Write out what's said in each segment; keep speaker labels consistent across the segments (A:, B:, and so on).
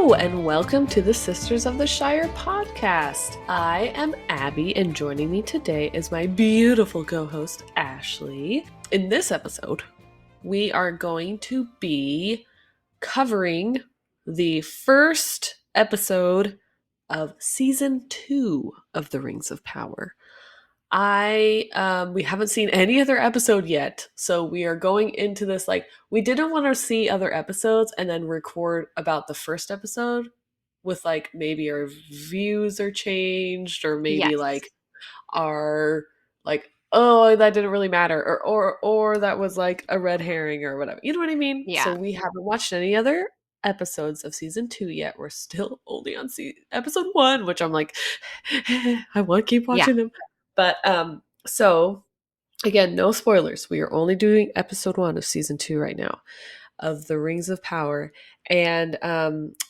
A: Hello, and welcome to the Sisters of the Shire Podcast. I am Abby, and joining me today is my beautiful co-host, Ashley. In this episode, we are going to be covering the first episode of Season 2 of The Rings of Power. We haven't seen any other episode yet, so we are going into this like we didn't want to see other episodes and then record about the first episode with like maybe our views are changed or maybe like our like oh that didn't really matter or that was like a red herring or whatever. You know what I mean?
B: Yeah.
A: So we haven't watched any other episodes of season 2 yet. We're still only on episode 1, which I'm like I want to keep watching them. But so again, no spoilers. We are only doing episode 1 of season 2 right now of The Rings of Power. And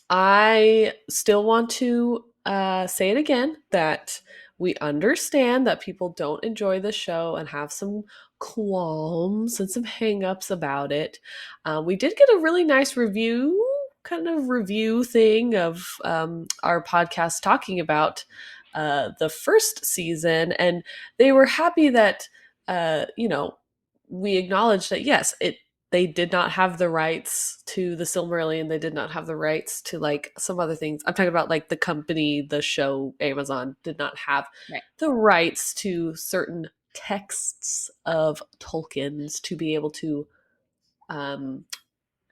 A: I still want to say it again that we understand that people don't enjoy the show and have some qualms and some hangups about it. We did get a really nice kind of review thing of our podcast talking about the first season, and they were happy that we acknowledged that yes, they did not have the rights to the Silmarillion. They did not have the rights to like some other things. I'm talking about like the company, the show, Amazon did not have the rights to certain texts of Tolkien's to be able to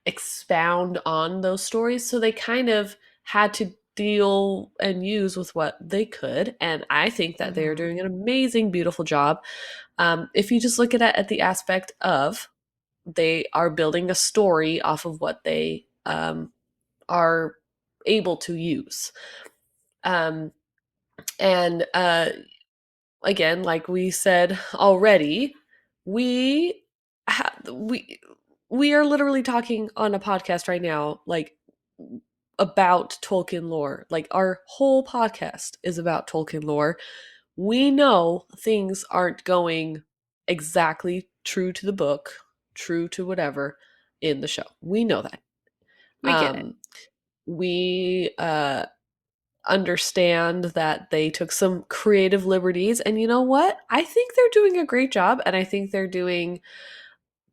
A: expound on those stories. So they kind of had to deal and use with what they could. And I think that they are doing an amazing, beautiful job. If you just look at it at the aspect of they are building a story off of what they are able to use. And again, like we said already, we are literally talking on a podcast right now, like about Tolkien lore. Like our whole podcast is about Tolkien lore. We know things aren't going exactly true to the book, true to whatever in the show. We know that.
B: We get it.
A: We understand that they took some creative liberties, and you know what? I think they're doing a great job, and I think they're doing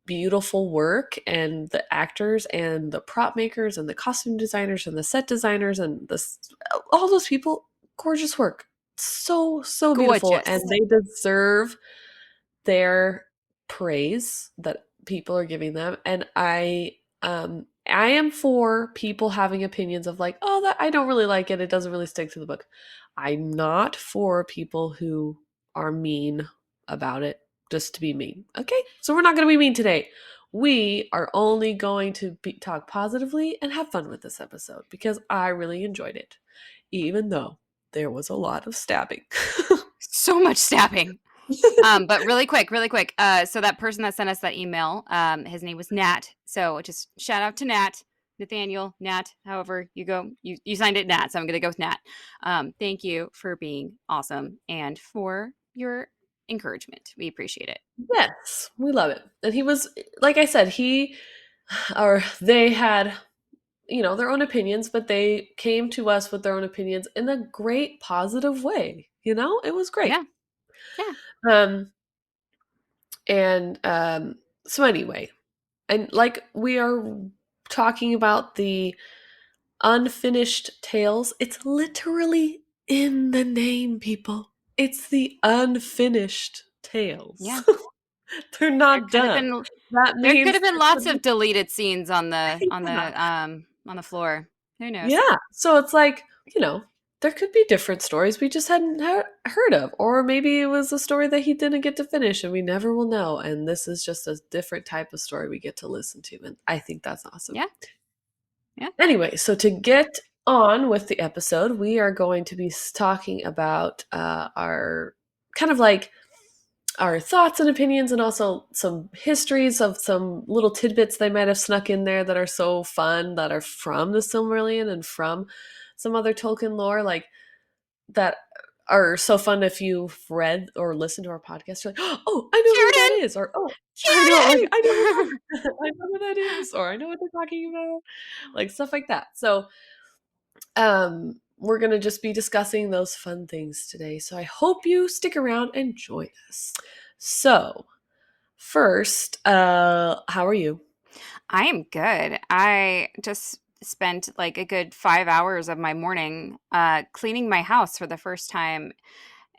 A: beautiful work, and the actors and the prop makers and the costume designers and the set designers and all those people, gorgeous work. So beautiful, and they deserve their praise that people are giving them. And I am for people having opinions of like, oh, that I don't really like it. It doesn't really stick to the book. I'm not for people who are mean about it just to be mean. Okay, so we're not going to be mean today. We are only going to talk positively and have fun with this episode because I really enjoyed it, even though there was a lot of stabbing.
B: So much stabbing. But really quick. So that person that sent us that email, his name was Nat. So just shout out to Nat, Nathaniel, Nat, however you go. You signed it Nat, so I'm going to go with Nat. Thank you for being awesome and for your encouragement. We appreciate it.
A: Yes, we love it. And he was, like I said, they had, their own opinions, but they came to us with their own opinions in a great positive way. It was great.
B: Yeah.
A: So anyway, and like we are talking about the unfinished tales, it's literally in the name, people. It's the unfinished tales.
B: Yeah.
A: They're not done.
B: There could have been lots of deleted scenes on the floor. Who knows?
A: Yeah. So it's like, there could be different stories we just hadn't heard of. Or maybe it was a story that he didn't get to finish and we never will know. And this is just a different type of story we get to listen to. And I think that's awesome.
B: Yeah.
A: Anyway, so to get on with the episode, we are going to be talking about our kind of like our thoughts and opinions, and also some histories of some little tidbits they might have snuck in there that are so fun, that are from the Silmarillion and from some other Tolkien lore, like that are so fun if you've read or listened to our podcast. You're like, oh, I know who that is, or oh, I know who that is, or I know what they're talking about, like stuff like that. So We're going to just be discussing those fun things today. So I hope you stick around and join us. So, first, how are you?
B: I am good. I just spent like a good 5 hours of my morning cleaning my house for the first time.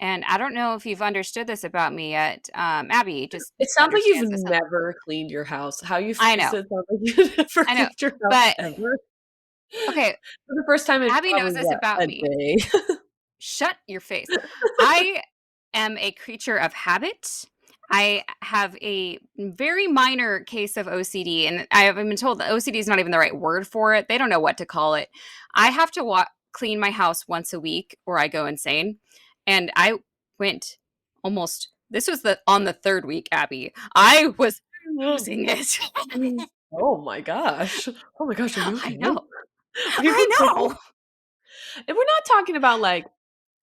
B: And I don't know if you've understood this about me yet. Abby just
A: It sounds like you've
B: understands this.
A: never cleaned your house. How you
B: I
A: phrased
B: know.
A: it sounds like you never
B: I know.
A: cleaned your house
B: But
A: ever.
B: okay,
A: For the first time in
B: Abby
A: probably
B: knows this
A: what,
B: about
A: a
B: me.
A: day?
B: Shut your face. I am a creature of habit. I have a very minor case of OCD, and I have been told that OCD is not even the right word for it. They don't know what to call it. I have to clean my house once a week, or I go insane. And I went almost. This was on the third week, Abby. I was losing it.
A: Oh my gosh. Oh my gosh, are you
B: I
A: okay?
B: know.
A: Are you
B: I
A: okay?
B: know.
A: And we're not talking about like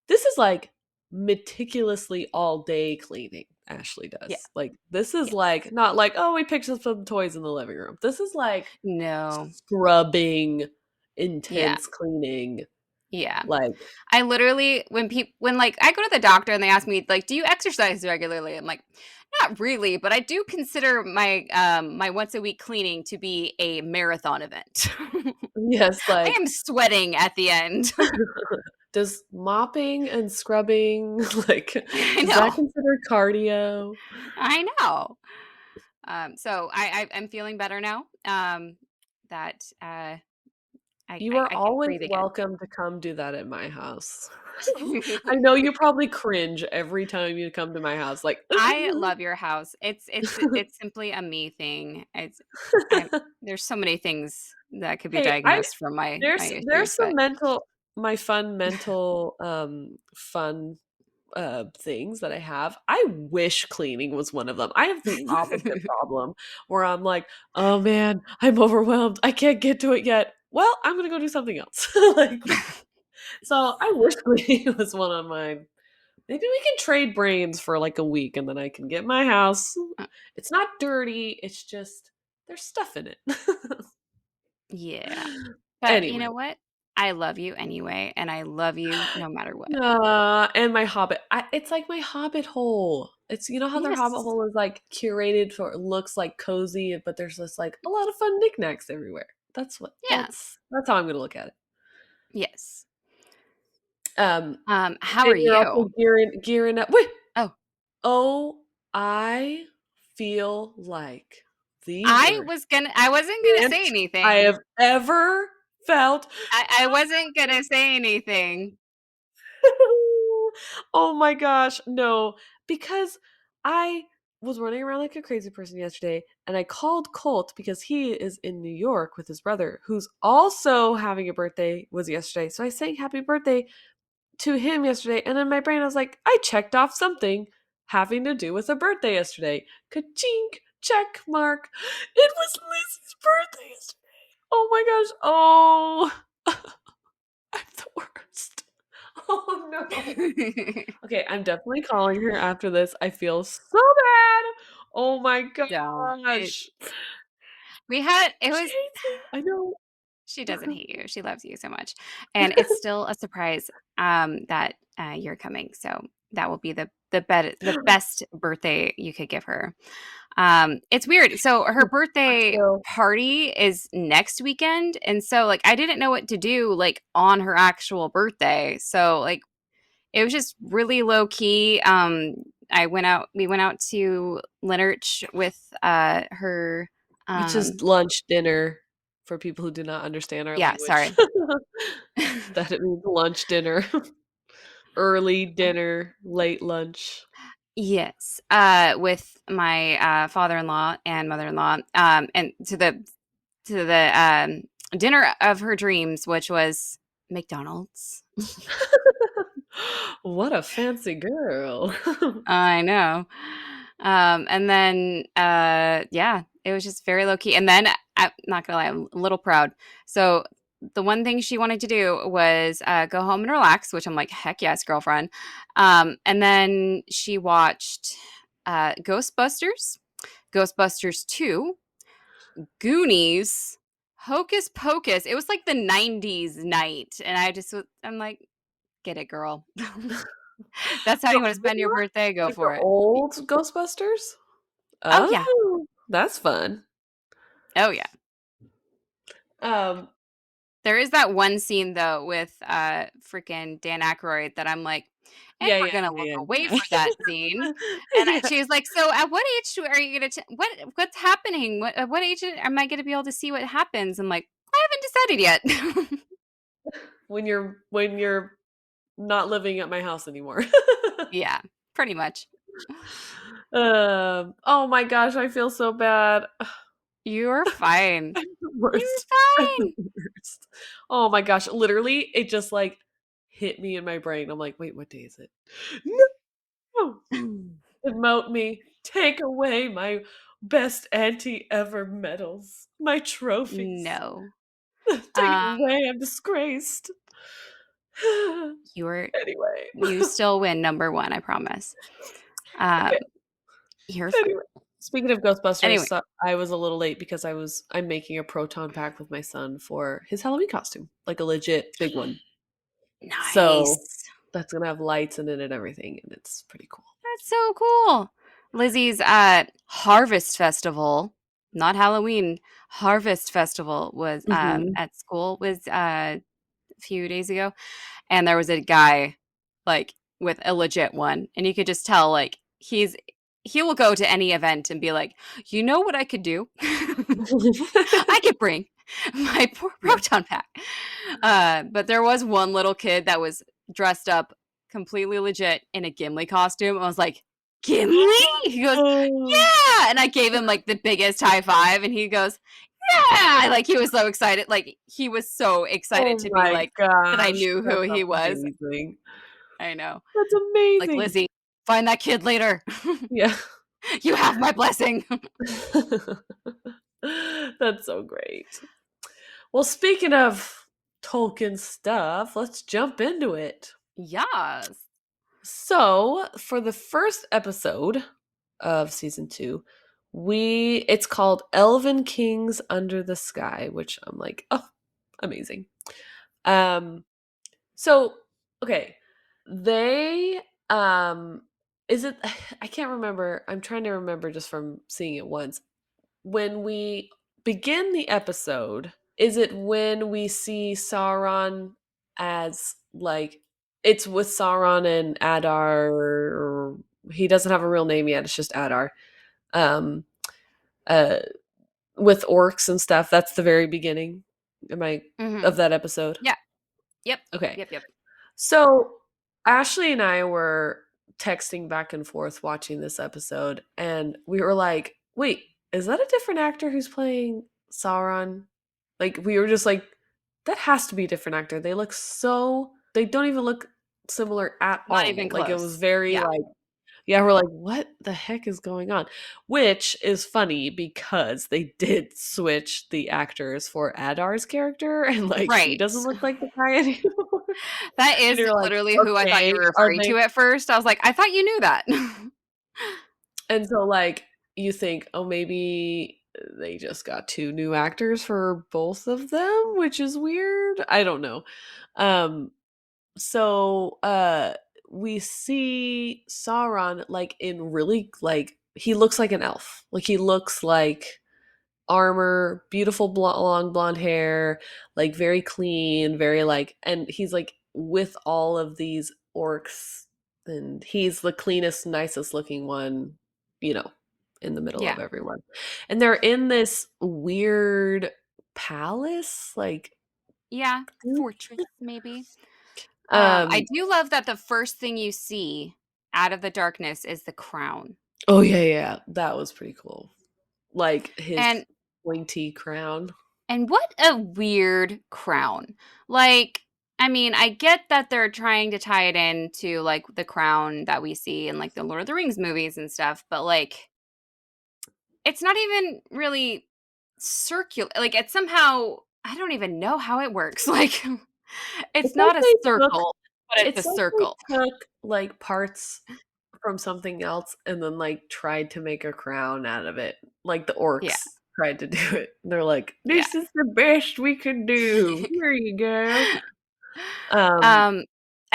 A: this is like meticulously all day cleaning Ashley
B: Yeah.
A: does. Like this is
B: Yeah.
A: like not like, oh, we picked up some toys in the living room. This is like
B: No.
A: scrubbing,
B: Yeah.
A: intense cleaning.
B: Yeah.
A: Like
B: I literally when like I go to the doctor and they ask me like, "Do you exercise regularly?" I'm like, "Not really, but I do consider my once a week cleaning to be a marathon event."
A: yes,
B: I
A: like
B: am sweating at the end.
A: does mopping and scrubbing like
B: I
A: does that
B: know.
A: consider cardio?
B: I know. So I'm feeling better now. That
A: You are
B: I can
A: always
B: breathe again.
A: welcome to come do that at my house. I know you probably cringe every time you come to my house, like,
B: I love your house. It's simply a me thing. I there's so many things that could be
A: hey, I
B: diagnosed from my
A: there's
B: issues,
A: some
B: but
A: mental my fun mental fun things that I have. I wish cleaning was one of them. I have the opposite problem where I'm like, oh man, I'm overwhelmed. I can't get to it yet. Well, I'm gonna go do something else. like, so I wish cleaning was one of mine. Maybe we can trade brains for like a week and then I can get my house. It's not dirty, it's just there's stuff in it.
B: yeah. But you
A: anyway,
B: know what? I love you anyway, and I love you no matter what.
A: and my hobbit. It's like my hobbit hole. It's you know how their hobbit
B: Yes.
A: hole is like curated for it looks like cozy, but there's just like a lot of fun knickknacks everywhere. That's what
B: Yeah.
A: that's how I'm gonna look at it.
B: Yes.
A: Um,
B: How
A: and
B: are
A: you're
B: you?
A: also gearing up. Wait,
B: Oh,
A: oh, I feel like the
B: I
A: worst
B: was gonna I wasn't gonna
A: aunt
B: say
A: I
B: anything.
A: have ever felt.
B: I wasn't gonna say anything.
A: oh my gosh, no, because I was running around like a crazy person yesterday and I called Colt because he is in New York with his brother who's also having a birthday was yesterday. So I sang happy birthday to him yesterday and in my brain I was like, I checked off something having to do with a birthday yesterday. Ka-chink, check mark. It was Lizzie's birthday yesterday. Oh my gosh. Oh, I'm the worst. Oh no. Okay, I'm definitely calling her after this. I feel so bad. Oh my
B: No,
A: gosh.
B: we had it
A: She
B: was
A: hates me. I know.
B: she doesn't hate you. She loves you so much. And it's still a surprise that you're coming. So that will be the best birthday you could give her. It's weird. So her birthday
A: So,
B: party is next weekend, and so like I didn't know what to do like on her actual birthday. So like it was just really low key. We went out to Leonard's with her
A: which is
B: um
A: lunch dinner for people who do not understand our
B: yeah,
A: language.
B: sorry.
A: that it means lunch dinner, early dinner, late lunch.
B: Yes, with my father-in-law and mother-in-law, and to the dinner of her dreams, which was McDonald's.
A: what a fancy girl.
B: I know. And then yeah, it was just very low key. And then I'm not gonna lie, I'm a little proud. So the one thing she wanted to do was go home and relax, which I'm like, heck yes, girlfriend. And then she watched Ghostbusters, Ghostbusters 2, Goonies, Hocus Pocus. It was like the 90s night. And I'm like, get it, girl. That's how
A: The
B: you want to
A: old
B: spend your
A: one?
B: birthday? Go
A: Like the
B: for it.
A: old Ghostbusters?
B: Oh, yeah.
A: Oh, that's fun.
B: Oh, yeah.
A: Um,
B: There is that one scene though with freaking Dan Aykroyd that I'm like, and
A: yeah,
B: we're
A: yeah,
B: gonna look
A: yeah,
B: away
A: yeah.
B: for that scene. And
A: Yeah.
B: she was like, "So, at what age are you gonna? What's happening? At what age am I gonna be able to see what happens?" I'm like, I haven't decided yet.
A: When you're not living at my house anymore.
B: Yeah, pretty much.
A: Oh my gosh, I feel so bad.
B: You're fine.
A: I'm the
B: You're
A: worst. I'm the
B: fine.
A: worst. Oh my gosh, literally, it just like hit me in my brain. I'm like, wait, what day is it? No, demote me. Take away my best auntie ever medals, my trophies.
B: No.
A: Take it
B: Um,
A: away. I'm disgraced.
B: you're
A: Anyway.
B: you still win number one. I promise. Um,
A: Okay.
B: you're fine.
A: Anyway. Speaking of Ghostbusters,
B: Anyway,
A: so I was a little late because I'm making a proton pack with my son for his Halloween costume, like a legit big one. So
B: nice.
A: that's gonna have lights in it and everything, and it's pretty cool.
B: That's so cool. Lizzie's Harvest Festival, not Halloween. Harvest Festival was
A: Mhm.
B: at school was a few days ago, and there was a guy like with a legit one, and you could just tell like he will go to any event and be like, you know what I could do? I could bring my poor
A: Yeah.
B: proton pack. But there was one little kid that was dressed up completely legit in a Gimli costume. I was like, Gimli? He goes,
A: Oh.
B: yeah. And I gave him like the biggest high five, and he goes, yeah. Like he was so excited. Like he was so excited
A: Oh
B: to be
A: my
B: like that I
A: gosh,
B: knew who
A: that's
B: he was.
A: amazing.
B: I know.
A: That's
B: Like
A: amazing.
B: Lizzie, find that kid later.
A: Yeah.
B: You have my blessing.
A: That's so great. Well, speaking of Tolkien stuff, let's jump into it.
B: Yes.
A: So, for the first episode of season 2, it's called Elven Kings Under the Sky, which I'm like, oh, amazing. Um so okay, they is it I can't remember. I'm trying to remember just from seeing it once. When we begin the episode, is it when we see Sauron as like it's with Sauron and Adar? He doesn't have a real name yet. It's just Adar. Um, uh, with orcs and stuff. That's the very beginning. Am I
B: Hmm.
A: of that episode?
B: Yeah. Yep.
A: Okay.
B: Yep. Yep.
A: So Ashley and I were texting back and forth watching this episode, and we were like, wait, is that a different actor who's playing Sauron? Like, we were just like, that has to be a different actor. They don't even look similar at
B: Not even
A: all. Like, it was
B: close.
A: very
B: Yeah.
A: like, yeah, we're like, what the heck is going on? Which is funny because they did switch the actors for Adar's character, and like, he
B: Right.
A: doesn't look like the guy anymore.
B: That
A: And
B: is
A: you're like,
B: literally who I thought you
A: "Okay,
B: were
A: are
B: referring
A: they"
B: to at first. I was like, I thought you knew that.
A: and so, like, you think, "Oh, maybe they just got 2 new actors for both of them," which is weird. I don't know. Um, so, we see Sauron, like, in really, like he looks like an elf. Like, he looks like armor, beautiful long blonde hair, like very clean, very like, and he's like with all of these orcs, and he's the cleanest, nicest looking one, you know, in the middle of
B: Yeah.
A: everyone. And they're in this weird palace, like,
B: Yeah. Fortress, maybe. I
A: um,
B: do love that the first thing you see out of the darkness is the crown.
A: oh yeah, yeah, that was pretty cool. Like his
B: And
A: pointy crown.
B: what a weird crown. Like, I mean, I get that they're trying to tie it into like the crown that we see in like the Lord of the Rings movies and stuff, but like it's not even really circular. Like it's somehow I don't even know how it works. Like it's
A: It's like
B: not a
A: they took
B: circle, but it's a
A: It's like they
B: circle.
A: took, like, parts from something else and then, like, tried to make a crown out of it, like the
B: Yeah.
A: orcs. tried to do it. They're like,
B: Yeah.
A: "This is the best we can do. Here you go." Um,
B: Um,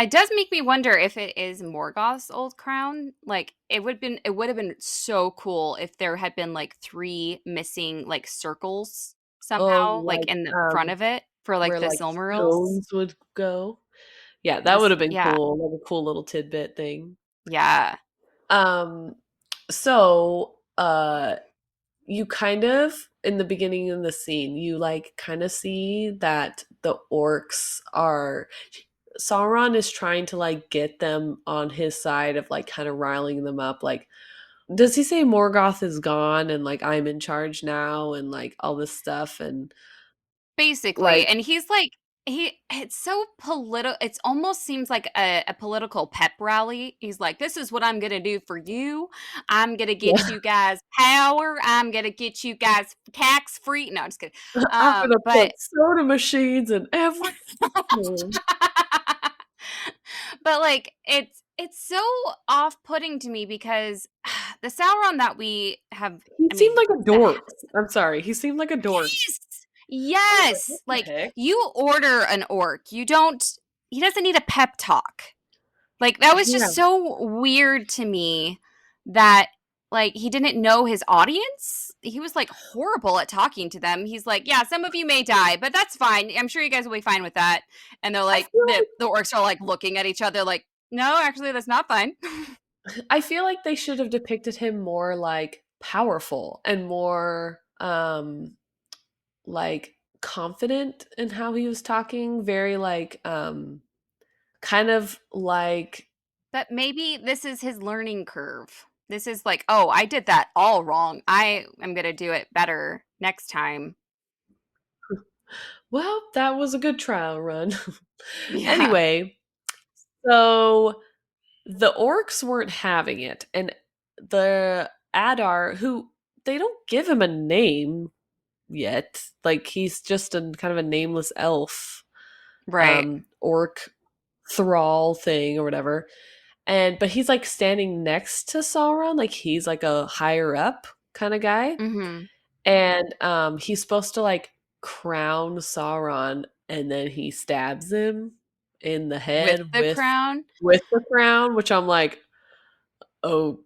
B: it does make me wonder if it is Morgoth's old crown. Like it would have been so cool if there had been like three missing like circles
A: oh,
B: somehow, like
A: like,
B: in the front of it for like
A: where,
B: the
A: like,
B: Silmarils.
A: stones would go. Yeah, that
B: This
A: would've been
B: yeah,
A: cool, like a cool little tidbit thing.
B: yeah.
A: Um, so, you kind of in the beginning of the scene, you, like, kinda see that the orcs are Sauron is trying to, like, get them on his side of, like, kinda riling them up, like, does he say Morgoth is gone and, like, I'm in charge now and, like, all this stuff and,
B: Basically,
A: like
B: and he's like it's so political. It almost seems like a political pep rally. He's like, "This is what I'm gonna do for you. I'm gonna get
A: yeah.
B: you guys power. I'm gonna get you guys tax free." No, I'm just kidding.
A: I'm gonna
B: But
A: put soda machines in every room.
B: but like it's so off-putting to me because the Sauron that we have,
A: He
B: I
A: seemed
B: mean,
A: like a dork. I'm sorry, he seemed like a dork.
B: yes!
A: I was like, "What
B: Yes!
A: the
B: Like,
A: heck?"
B: you order an orc, you don't he doesn't need a pep talk. Like, that was
A: Yeah.
B: just so weird to me that, like, he didn't know his audience. He was, like, horrible at talking to them. He's like, "Yeah, some of you may die, but that's fine. I'm sure you guys will be fine with that." And they're
A: I
B: like
A: feel
B: the orcs are, like, looking at each other like, "No, actually, that's not fine."
A: I feel like they should have depicted him more, like, powerful and more, like, confident in how he was talking, very, like, kind of like
B: But maybe this is his learning curve. This is like, "Oh, I did that all wrong. I am gonna do it better next time."
A: well, that was a good trial run.
B: Yeah.
A: Anyway, so the orcs weren't having it, and the Adar, who they don't give him a name yet, like he's just a kind of a nameless elf,
B: Right.
A: orc thrall thing or whatever. And but he's like standing next to Sauron, like he's like a higher up kind of guy.
B: Mhm.
A: And he's supposed to like crown Sauron and then he stabs him in the
B: With
A: head
B: the crown?
A: with the crown, which I'm like, "Oh,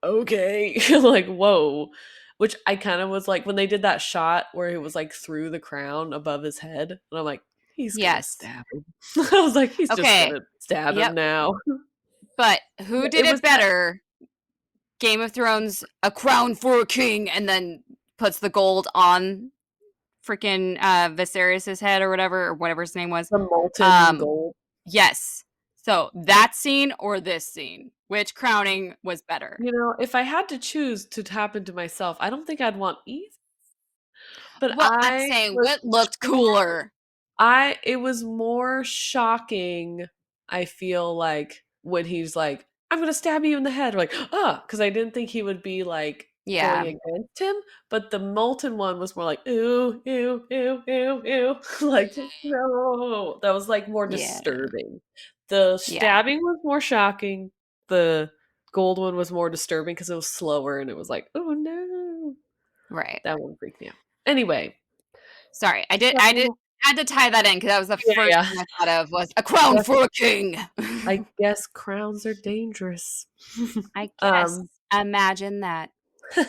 A: okay." Like, "Whoa." Which I kind of was like when they did that shot where it was like through the crown above his head, and I'm like, "He's gonna
B: Yes.
A: stab him." I was like, "He's just
B: Okay.
A: gonna stab him
B: Yep.
A: now."
B: But who did
A: It was
B: it
A: that
B: better? Game of Thrones, a crown for a king, and then puts the gold on freaking Viserys's head or whatever his name was.
A: the molten
B: Um,
A: gold.
B: yes. So that scene or this scene, which crowning was better?
A: You know, if I had to choose to happen to myself, I don't think I'd want either. But
B: Well, I'm saying what looked cooler?
A: I it was more shocking, I feel like, when he's like, "I'm gonna stab you in the head," like, "Ah," because I didn't think he would be, like, going
B: Yeah.
A: against him, but the molten one was more like, "Ew, ew, ew, ew, ew," like, "No." That was, like, more
B: Yeah.
A: disturbing. The
B: Yeah.
A: stabbing was more shocking. The gold one was more disturbing because it was slower and it was like, "Oh, no."
B: Right.
A: That one freaked me out. Anyway,
B: Sorry. I did
A: so
B: had to tie that in because that was the
A: yeah,
B: first
A: yeah.
B: thing I thought of was a
A: I
B: crown
A: guess
B: for a king.
A: I guess crowns are dangerous.
B: I guess.
A: Um,
B: Imagine that.
A: so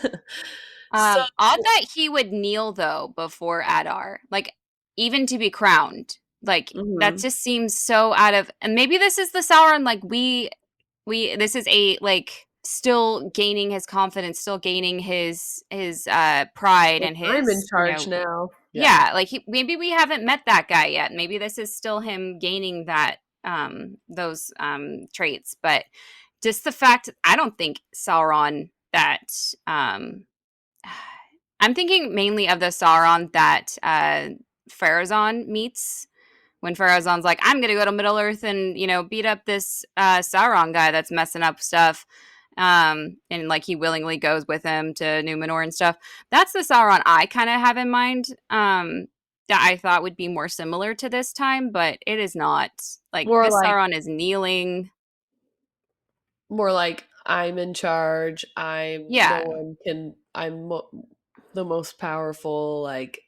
B: Odd that he would kneel though before Adar, like even to be crowned. Like that
A: mhm.
B: just seems so out of. And maybe this is the Sauron. Like we this is a like still gaining his confidence, still gaining his pride
A: Like,
B: and
A: I'm in
B: his
A: charge now. Yeah.
B: yeah, like maybe we haven't met that guy yet. Maybe this is still him gaining that those traits, but just the fact I don't think Sauron that um I'm thinking mainly of the Sauron that Pharazôn meets when Pharazôn's like, I'm gonna go to Middle Earth and beat up this Sauron guy that's messing up stuff. And like he willingly goes with him to Numenor and stuff. That's the Sauron I kind of have in mind. That I thought would be more similar to this time, but it is not. Like
A: More
B: this
A: like
B: Sauron is kneeling.
A: more like, I'm in charge. I'm no
B: Yeah,
A: one can I'm mo the most powerful, like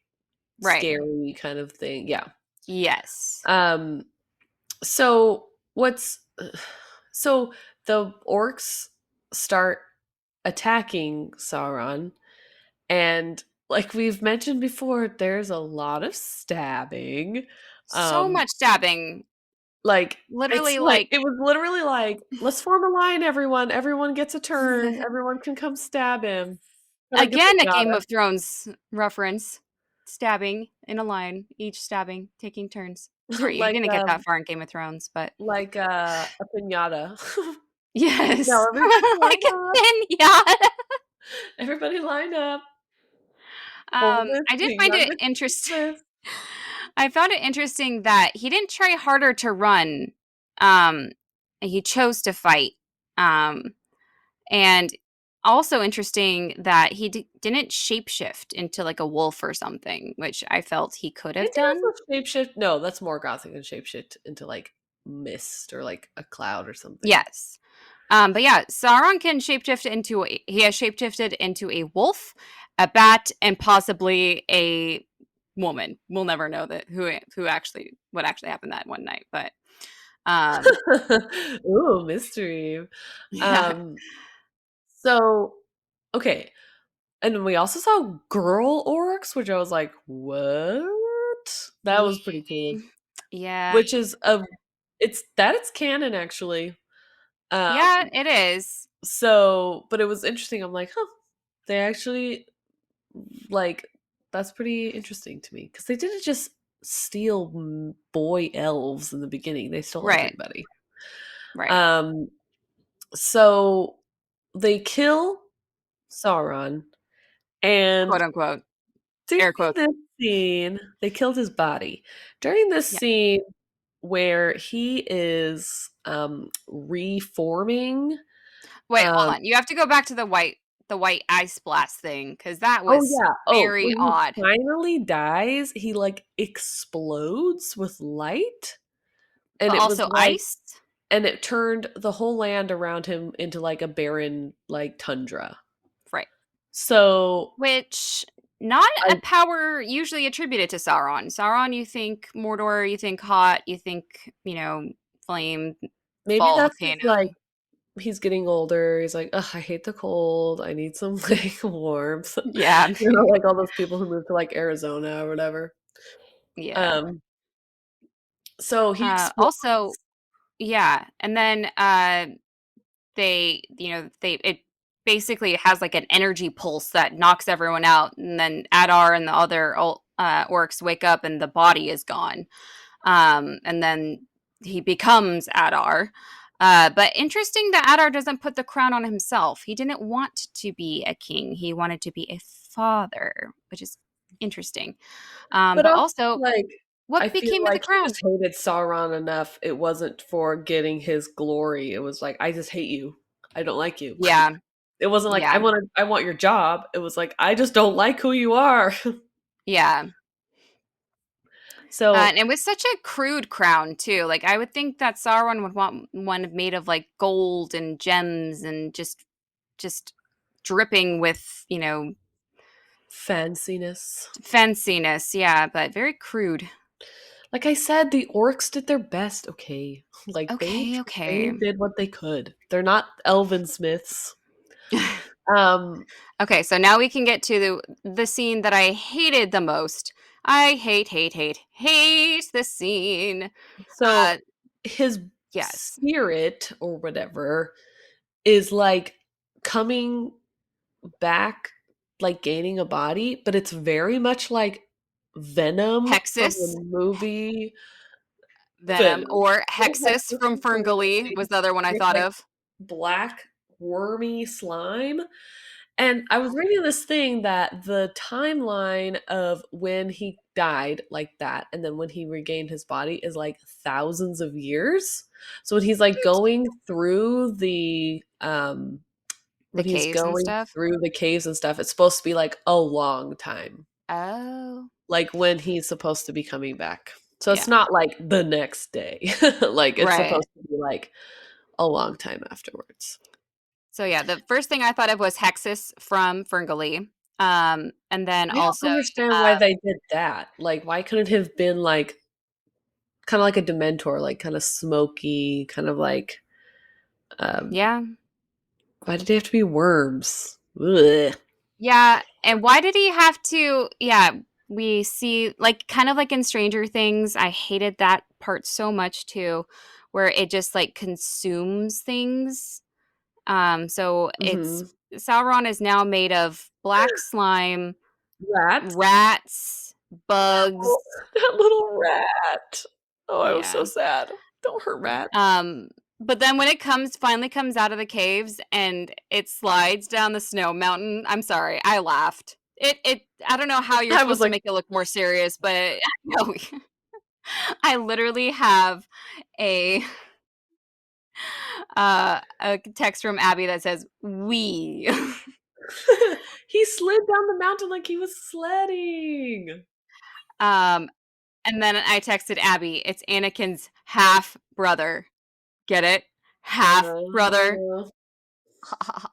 B: Right.
A: scary kind of thing. Yeah.
B: Yes.
A: Um so what's so the orcs start attacking Sauron, and like we've mentioned before, there's a lot of stabbing.
B: So
A: Um
B: much stabbing.
A: like it's
B: Literally
A: like
B: like
A: it was literally like, let's form a line, everyone. Everyone gets a turn. Everyone can come stab him. But like a
B: again a Game
A: pinata.
B: of Thrones reference. Stabbing in a line, each stabbing, taking turns. Sorry, you
A: like
B: didn't get that far in Game of Thrones, but
A: a pinata. No,
B: yes.
A: everybody line
B: Like a
A: up.
B: pinata.
A: Everybody line up. Oldest
B: I
A: to
B: did find it
A: youngest
B: interesting.
A: Smith.
B: I found it interesting that he didn't try harder to run. Um, he chose to fight. Um, and also interesting that he didn't shapeshift into like a wolf or something, which I felt he could have
A: Can't he
B: done.
A: also shapeshift? No, that's more gothic than shapeshift into like mist or like a cloud or something.
B: Yes. But yeah, Sauron can shapeshift into he has shapeshifted into a wolf, a bat, and possibly a woman. We'll never know that who actually what actually happened that one night, but um
A: Ooh, mystery.
B: yeah.
A: Um, so okay. And then we also saw girl orcs, which I was like, what? That was pretty cool.
B: Yeah.
A: Which is a it's canon actually.
B: Yeah,
A: Um,
B: it is.
A: so but it was interesting. I'm like, huh, they actually like that's pretty interesting to me because they didn't just steal boy elves in the beginning; they stole
B: Right.
A: everybody.
B: Right.
A: Um, so they kill Sauron,
B: Quote
A: and
B: unquote.
A: during
B: Air quotes.
A: this scene, they killed his body. During this
B: Yeah.
A: scene where he is reforming,
B: Wait, hold
A: um,
B: on. You have to go back to the white ice blast thing because that
A: oh
B: was
A: yeah, oh
B: very
A: when he
B: odd.
A: finally dies, he like explodes with light, and
B: But
A: it was
B: also
A: like,
B: ice.
A: and it turned the whole land around him into like a barren like tundra.
B: Right.
A: So
B: Which not
A: I
B: a power usually attributed to Sauron. Sauron, you think Mordor, you think hot, you think, flame,
A: maybe
B: fall,
A: that's just
B: volcano.
A: like he's getting older. He's like, ugh, I hate the cold. I need some like warmth.
B: Yeah.
A: Like all those people who moved to like Arizona or whatever.
B: Yeah.
A: Um, so he explodes.
B: Also, yeah. And then they it basically has like an energy pulse that knocks everyone out, and then Adar and the other orcs wake up and the body is gone. And then he becomes Adar. But interesting that Adar doesn't put the crown on himself. He didn't want to be a king. He wanted to be a father, which is interesting.
A: But
B: But
A: also,
B: also,
A: like, I
B: what
A: feel
B: became of the
A: like he
B: crown?
A: just hated Sauron enough. It wasn't for getting his glory. It was like, I just hate you. I don't like you.
B: Yeah,
A: It wasn't like
B: yeah,
A: I want your job. It was like I just don't like who you are.
B: yeah.
A: So
B: And it was such a crude crown too. Like I would think that Sauron would want one made of like gold and gems and just dripping with
A: fanciness.
B: fanciness. Yeah, but very crude.
A: Like I said, the orcs did their best, okay? Like
B: Okay,
A: they
B: okay.
A: did what they could. They're not elven smiths. Um
B: Okay, so now we can get to the scene that I hated the most. I hate this scene. Uh
A: so his
B: yes.
A: spirit or whatever is like coming back, like gaining a body, but it's very much like Venom from
B: Hexus,
A: the movie
B: Venom,
A: Venom.
B: or
A: Little
B: Hexus
A: Hexus
B: from
A: from the
B: Ferngully
A: movie
B: was the other one I
A: with
B: thought
A: like
B: of.
A: black wormy slime. And I was reading this thing that the timeline of when he died like that and then when he regained his body is like thousands of years. So when he's like going through the
B: The
A: when he's
B: caves and
A: going
B: stuff.
A: through the caves and stuff, it's supposed to be like a long time.
B: Oh,
A: Like when he's supposed to be coming back. So it's
B: yeah.
A: not like the next day. Like it's
B: Right.
A: supposed to be like a long time afterwards.
B: So yeah, the first thing I thought of was Hexus from Ferngully. And then
A: I don't
B: also you
A: understand why
B: have
A: they did that. Like, why couldn't it have been like kind of like a Dementor, like kind of smoky, kind of like um
B: yeah.
A: why did they have to be worms? Ugh.
B: Yeah, and why did he have to yeah, we see like kind of like in Stranger Things, I hated that part so much too, where it just like consumes things. So it's
A: Mhm.
B: Sauron is now made of black slime,
A: Rat.
B: rats, bugs.
A: Oh, that little rat. Oh, I was so
B: Yeah.
A: sad. Don't hurt rats.
B: But then when it finally comes out of the caves and it slides down the snow mountain, I'm sorry, I laughed. I don't know how you're
A: I was
B: supposed to
A: like,
B: make it look more serious, but no, I literally have a a text from Abby that says "we."
A: he slid down the mountain like he was sledding.
B: um, and then I texted Abby, "It's Anakin's half brother. Get it? Half brother."
A: Uh-huh.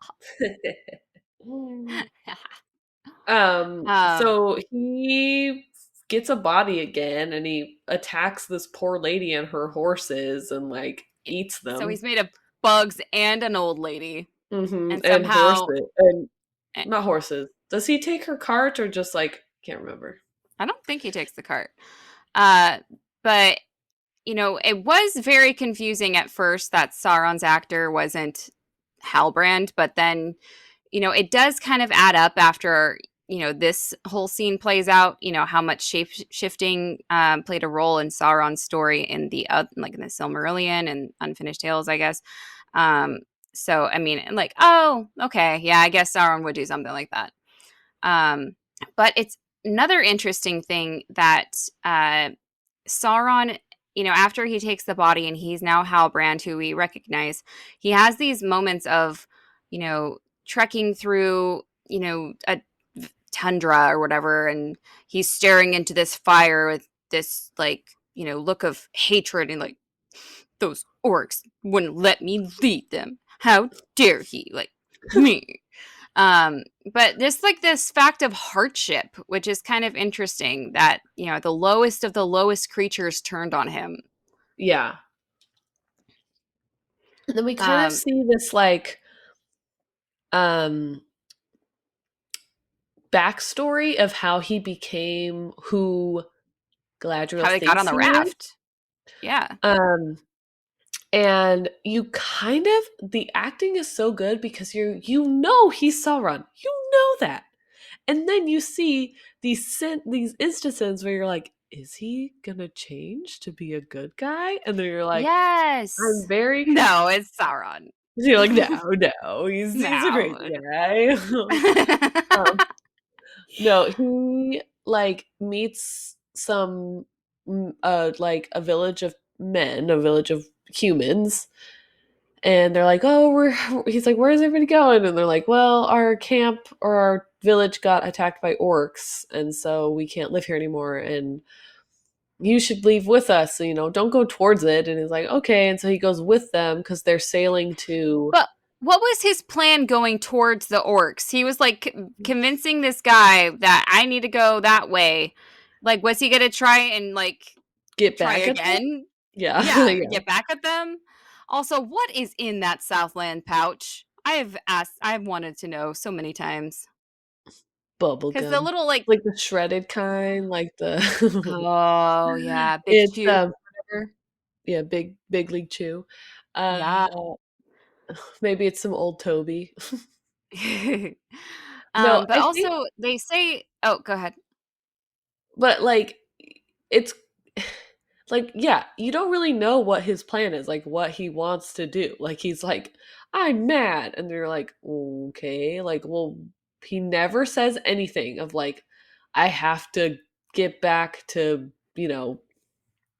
B: um,
A: So he gets a body again and he attacks this poor lady and her horses and like eats
B: so
A: them.
B: he's made of bugs and an old lady, and
A: And
B: somehow
A: horses and
B: eh,
A: not horses. Does he take her cart or just like can't remember?
B: I don't think he takes the cart. Uh, but it was very confusing at first that Sauron's actor wasn't Halbrand, but then, it does kind of add up after, this whole scene plays out, how much shape shifting played a role in Sauron's story in like in the Silmarillion and Unfinished Tales, I guess. Um, so, I mean, like, oh, okay, yeah, I guess Sauron would do something like that. Um, but it's another interesting thing that Sauron, after he takes the body and he's now Halbrand, who we recognize, he has these moments of, trekking through, a tundra or whatever, and he's staring into this fire with this, like, look of hatred and like, those orcs wouldn't let me lead them. How dare he? Like, me. But just like this fact of hardship, which is kind of interesting that, the lowest of the lowest creatures turned on him.
A: Yeah. And then we kind of
B: Um,
A: see this like um backstory of how he became who Galadriel
B: how they got on
A: thinks
B: the
A: he is.
B: raft. Yeah.
A: Um and you kind of the acting is so good because you know he's Sauron. You know that. And then you see these instances where you're like, is he gonna change to be a good guy? And then you're like, I'm
B: Yes.
A: very confused.
B: No, it's Sauron.
A: You're like, no, he's a great
B: No.
A: guy. um, no, he like meets some like a village of men, a village of humans, and they're like, "Oh, we're." He's like, "Where's everybody going?" And they're like, "Well, our camp or our village got attacked by orcs, and so we can't live here anymore. And you should leave with us. So, don't go towards it." And he's like, "Okay." And so he goes with them because they're sailing to
B: But what was his plan going towards the orcs? He was like convincing this guy that I need to go that way. Like, was he going to try and like
A: get
B: try
A: back at them.
B: again?
A: Yeah,
B: Yeah,
A: yeah,
B: get back at them. Also, what is in that Southland pouch? I've wanted to know so many times.
A: bubble
B: Because the
A: gum,
B: little, like,
A: like the shredded kind, like the
B: oh, yeah, Big
A: it's
B: Chew, whatever.
A: yeah, big league chew. Uh,
B: Yeah.
A: maybe it's some old Toby. No,
B: But
A: I think
B: also they say, oh, go ahead.
A: but, like, it's like, yeah, you don't really know what his plan is, like, what he wants to do. Like, he's like, "I'm mad," and they're like, "Okay." Like, well, he never says anything of, like, "I have to get back to,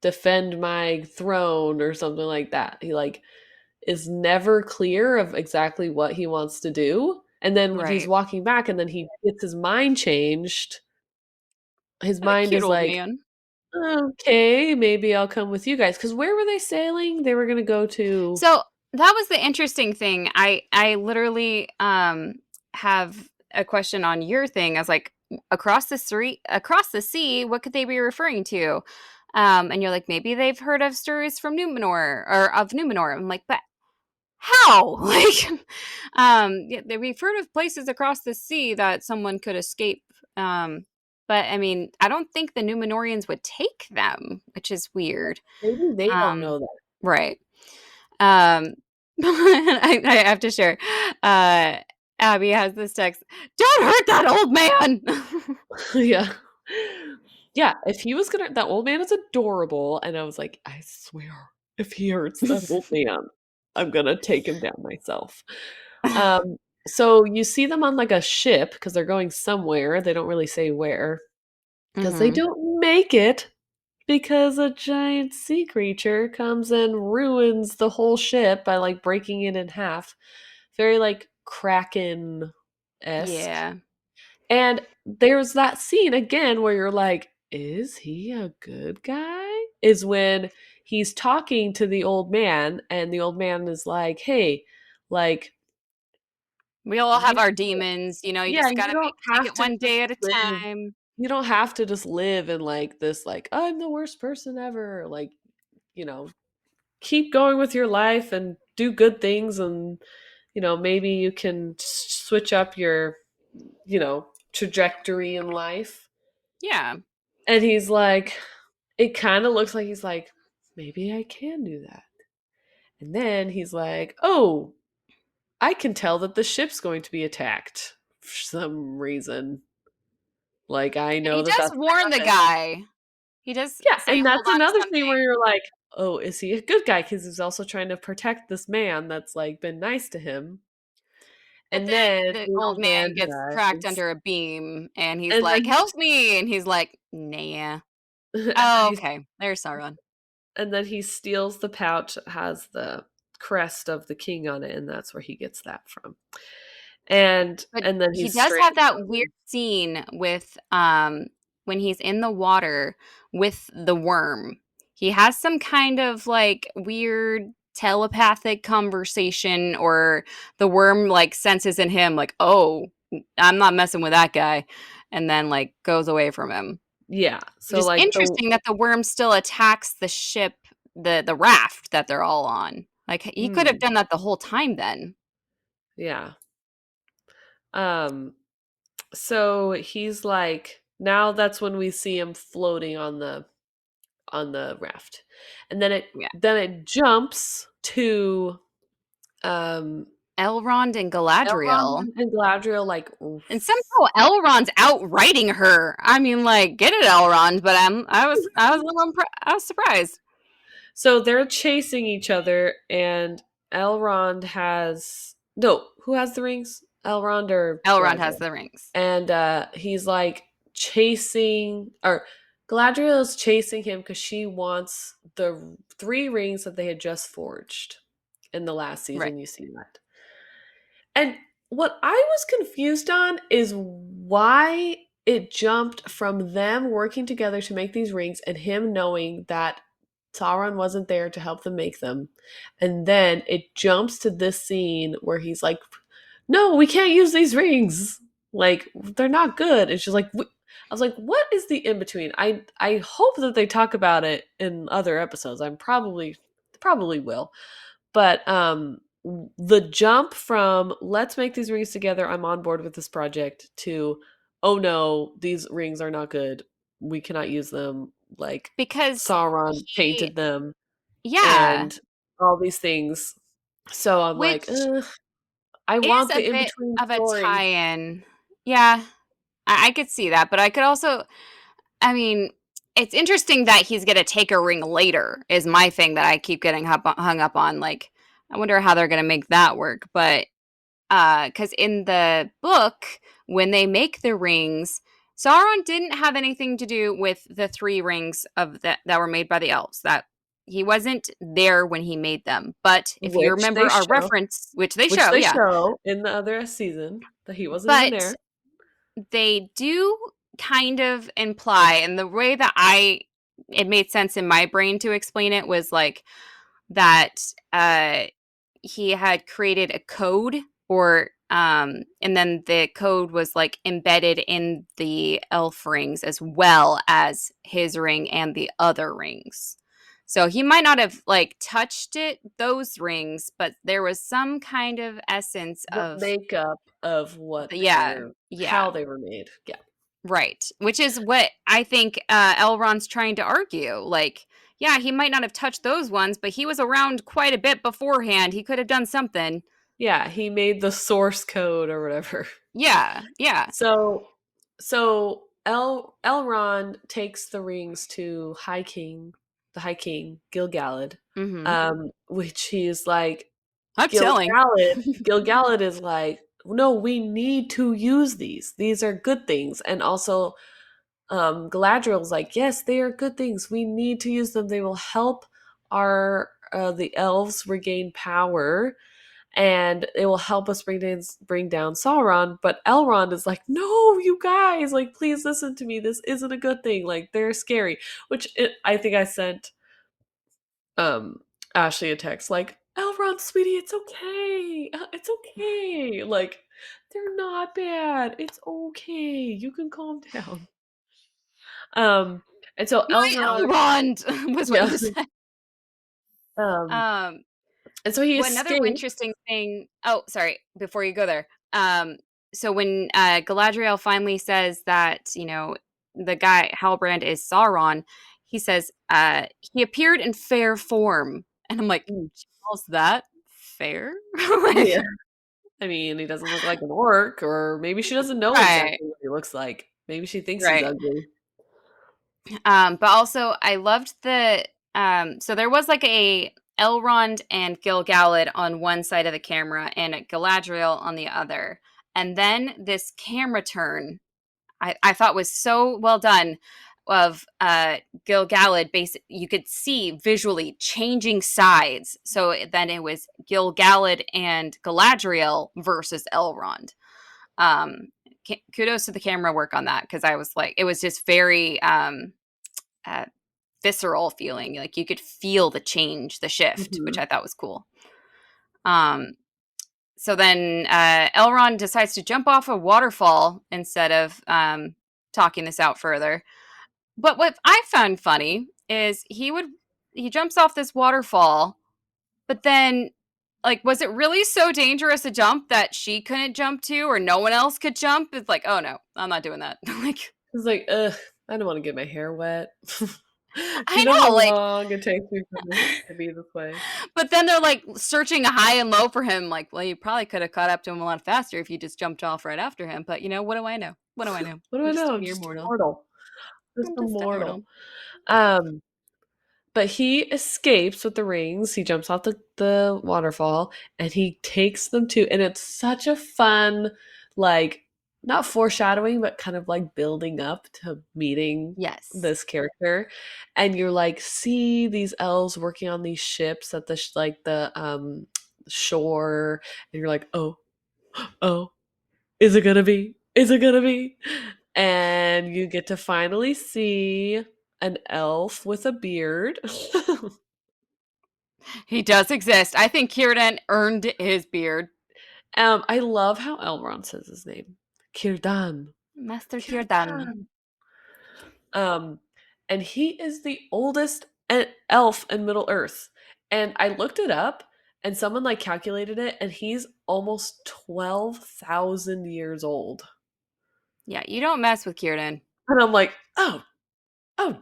A: defend my throne," or something like that. He, like, is never clear of exactly what he wants to do, and then when he's
B: Right.
A: walking back and then he gets his mind changed, his
B: What a
A: mind
B: cute
A: is
B: old
A: like,
B: man.
A: "Okay, maybe I'll come with you guys." Because where were they sailing? They were gonna go to
B: So that was the interesting thing. I literally have a question on your thing. I was like, across the sea, what could they be referring to? And you're like, maybe they've heard of stories from Numenor or of Numenor. I'm like, but how? Like, yeah, we've heard of places across the sea that someone could escape. But I mean, I don't think the Numenorians would take them, which is weird.
A: Maybe they don't
B: Um,
A: know that.
B: right. I have to share. Uh, Abby has this text. Don't hurt that old man.
A: Yeah. Yeah, if he was gonna that old man is adorable, and I was like, "I swear, if he hurts that old man, I'm gonna take him down myself." Um, so you see them on, like, a ship because 'cause they're going somewhere, they don't really say where, because they
B: hmm
A: don't make it because a giant sea creature comes and ruins the whole ship by, like, breaking it in half. Very, like, Kraken-esque.
B: Yeah.
A: And there's that scene again where you're like, "Is he a good guy?" Is when he's talking to the old man, and the old man is like, "Hey, like,
B: We all have
A: you
B: our demons. You
A: yeah,
B: just
A: you
B: gotta
A: don't
B: take
A: have
B: it
A: to
B: one
A: just
B: day at a
A: live
B: time.
A: you don't have to just live in, like, this, like, 'I'm the worst person ever,' like, you know, keep going with your life and do good things and, maybe you can switch up your, trajectory in life."
B: Yeah.
A: And he's like, it kind of looks like he's like, maybe I can do that. And then he's like, oh, I can tell that the ship's going to be attacked for some reason. Like, I
B: And
A: know
B: he
A: that
B: does
A: that's
B: warn
A: gonna
B: the
A: happen.
B: guy. He does
A: Yeah,
B: say,
A: and
B: hold
A: that's
B: on to
A: another scene where
B: something.
A: you're like, oh, is he a good guy? Because he's also trying to protect this man that's like been nice to him.
B: But
A: And
B: then
A: then
B: the
A: the
B: old
A: old
B: man
A: man
B: gets tracked
A: dies.
B: under a beam and he's
A: And
B: like,
A: then
B: help me. And he's like, nah.
A: and then
B: Oh,
A: he
B: okay. There's Sauron.
A: steals the pouch that has the crest of the king on it, and that's where he gets that from. And
B: But
A: and then
B: he
A: he's
B: does have
A: stranded
B: that
A: on
B: weird scene with when he's in the water with the worm. He has some kind of like weird telepathic conversation, or the worm like senses in him like, "Oh, I'm not messing with that guy." And then like goes away from him.
A: yeah,
B: Which
A: so,
B: is
A: like, the
B: interesting that the worm still attacks the ship, the raft that they're all on. Like he could have
A: mm,
B: done that the whole time then.
A: yeah, um, so he's like now that's when we see him floating on the raft, and
B: Yeah.
A: then it jumps to, um,
B: Elrond and
A: Elrond
B: Galadriel.
A: and Galadriel, like,
B: And somehow Elrond's outwriting her. I mean, like, get it, Elrond, but I was a little I was surprised.
A: so they're chasing each other, and Elrond has no, who has the rings? Elrond or
B: Elrond has
A: Galadriel?
B: the rings.
A: And he's like chasing, or Galadriel is chasing him because she wants the three rings that they had just forged in the last
B: Right.
A: season. You see that. And what I was confused on is why it jumped from them working together to make these rings and him knowing that Sauron wasn't there to help them make them. And then it jumps to this scene where he's like, no, we can't use these rings. Like, they're not good. It's just like, I was like, what is the in between? I hope that they talk about it in other episodes. I'm probably will. But the jump from let's make these rings together, I'm on board with this project, to oh no, these rings are not good. We cannot use them. Like,
B: Because
A: Sauron
B: he,
A: tainted them
B: yeah,
A: and all these things. So I'm like,
B: which
A: ugh, I
B: is
A: want
B: a
A: the in
B: bit
A: between
B: of a
A: story.
B: tie-in. Yeah, I could see that, but I could also, I mean, it's interesting that he's gonna take a ring later. Is my thing that I keep getting hung up on. Like, I wonder how they're gonna make that work. But because in the book, when they make the rings, Sauron didn't have anything to do with the three rings of that were made by the elves. That he wasn't there when he made them. But if you
A: which
B: remember
A: they
B: our
A: show,
B: reference, which they show, yeah,
A: in the other season that he wasn't even
B: but
A: there.
B: they do kind of imply, and the way that it made sense in my brain to explain it was like that he had created a code, or And then the code was like embedded in the elf rings as well as his ring and the other rings. So he might not have like touched those rings, but there was some kind of essence
A: The
B: of,
A: makeup of what
B: yeah,
A: how
B: yeah,
A: they were made. Yeah.
B: right. Which is what I think Elrond's trying to argue. Like, yeah, he might not have touched those ones, but he was around quite a bit beforehand. He could have done something.
A: Yeah, he made the source code or whatever.
B: Yeah, yeah.
A: So Elrond takes the rings to the High King, Gil-galad,
B: Mm-hmm.
A: which he's like,
B: I'm telling.
A: Gil-galad is like, no, we need to use these. These are good things. And also, Galadriel's like, yes, they are good things. We need to use them. They will help our the elves regain power, and it will help us bring down Sauron. But Elrond is like, no, you guys, like, please listen to me. This isn't a good thing. Like, they're scary. I think I sent um Ashley a text like, Elrond, sweetie, it's okay. It's okay. Like, they're not bad. It's okay. You can calm down. Um, and so
B: My
A: Elrond,
B: Elrond was what
A: yeah,
B: you said.
A: um,
B: Um,
A: and so he
B: Well, another
A: escapes.
B: interesting thing. Oh, sorry. Before you go there, so when Galadriel finally says that the guy Halbrand is Sauron, he says he appeared in fair form, and I'm like,
A: Mm,
B: she calls that fair?
A: yeah,
B: Like,
A: I mean, he doesn't look like an orc, or maybe she doesn't know
B: right,
A: exactly what he looks like. Maybe she thinks he's
B: right.
A: ugly.
B: But also I loved the so there was like a Elrond and Gil-galad on one side of the camera and Galadriel on the other. And then this camera turn I thought was so well done of Gil-galad. Basically, you could see visually changing sides. So then it was Gil-galad and Galadriel versus Elrond. Um, Kudos to the camera work on that because I was like, it was just very uh, visceral feeling. Like you could feel the change, the shift, which
A: Mhm.
B: I thought was cool. Um, so then Elrond decides to jump off a waterfall instead of talking this out further. But what I found funny is he jumps off this waterfall, but then like was it really so dangerous a jump that she couldn't jump to or no one else could jump? It's like, oh no, I'm not doing that. Like
A: He's like, ugh, I don't want to get my hair wet. Do you
B: I
A: know
B: know,
A: how
B: like
A: long it takes me to be this way?
B: but then they're like searching high and low for him. Like, well, you probably could have caught up to him a lot faster if you just jumped off right after him. But what do I know? What do I know?
A: What do
B: I'm
A: I
B: just
A: know?
B: a
A: I'm
B: mere
A: just
B: mortal.
A: mortal. Just
B: I'm
A: a
B: just a
A: mortal.
B: mortal.
A: Um, But he escapes with the rings. He jumps off the waterfall and he takes them to, and it's such a fun, like, not foreshadowing, but kind of like building up to meeting
B: Yes.
A: this character. And you're like, see these elves working on these ships at the, like, the shore. And you're like, oh, oh, is it gonna be? Is it gonna be? And you get to finally see an elf with a beard.
B: He does exist. I think Kieran earned his beard.
A: I love how Elrond says his name. Círdan.
B: Master Círdan.
A: Círdan. Um, and he is the oldest elf in Middle Earth. And I looked it up, and someone like calculated it, and he's almost 12,000 years old.
B: Yeah, you don't mess with Círdan.
A: And I'm like, oh,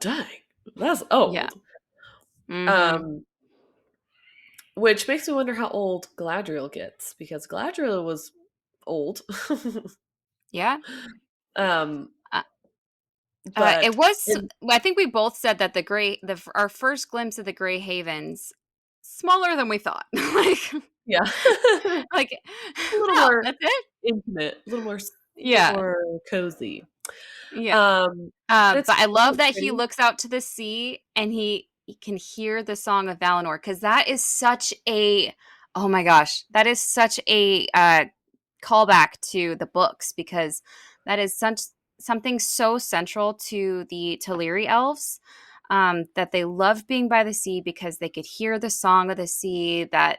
A: dang, that's
B: Yeah.
A: old.
B: Mm-hmm.
A: Um, which makes me wonder how old Galadriel gets, because Galadriel was old.
B: Yeah.
A: um,
B: Uh, it
A: but
B: was.
A: in,
B: I think we both said that our first glimpse of the Grey Havens, smaller than we thought.
A: yeah,
B: like,
A: a little
B: well,
A: more
B: that's it.
A: intimate, a little
B: Yeah,
A: more cozy.
B: yeah.
A: Um, but it's
B: But I love
A: so
B: that he
A: pretty.
B: looks out to the sea and he can hear the song of Valinor because that is such a oh my gosh, that is such a callback to the books because that is such something so central to the Teleri elves. That they loved being by the sea because they could hear the song of the sea, that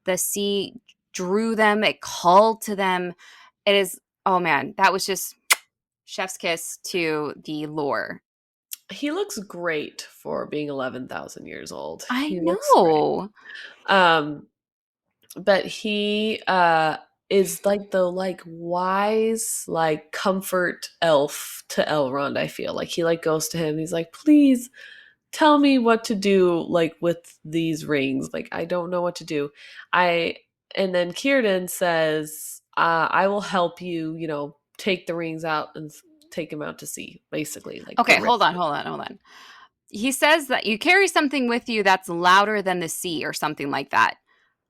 B: the sea drew them, it called to them. It is, oh man, that was just chef's kiss to the lore.
A: He looks great for being 11,000 years old.
B: I
A: He looks great.
B: know.
A: Um, but he is like the like wise like comfort elf to Elrond. I feel like he like goes to him. He's like, please tell me what to do like with these rings. Like I don't know what to do. I and then Círdan says, I will help you. You know, take the rings out and take him out to sea. Basically, like
B: Okay,
A: get rid
B: hold on,
A: of
B: hold on, hold on. He says that you carry something with you that's louder than the sea or something like that.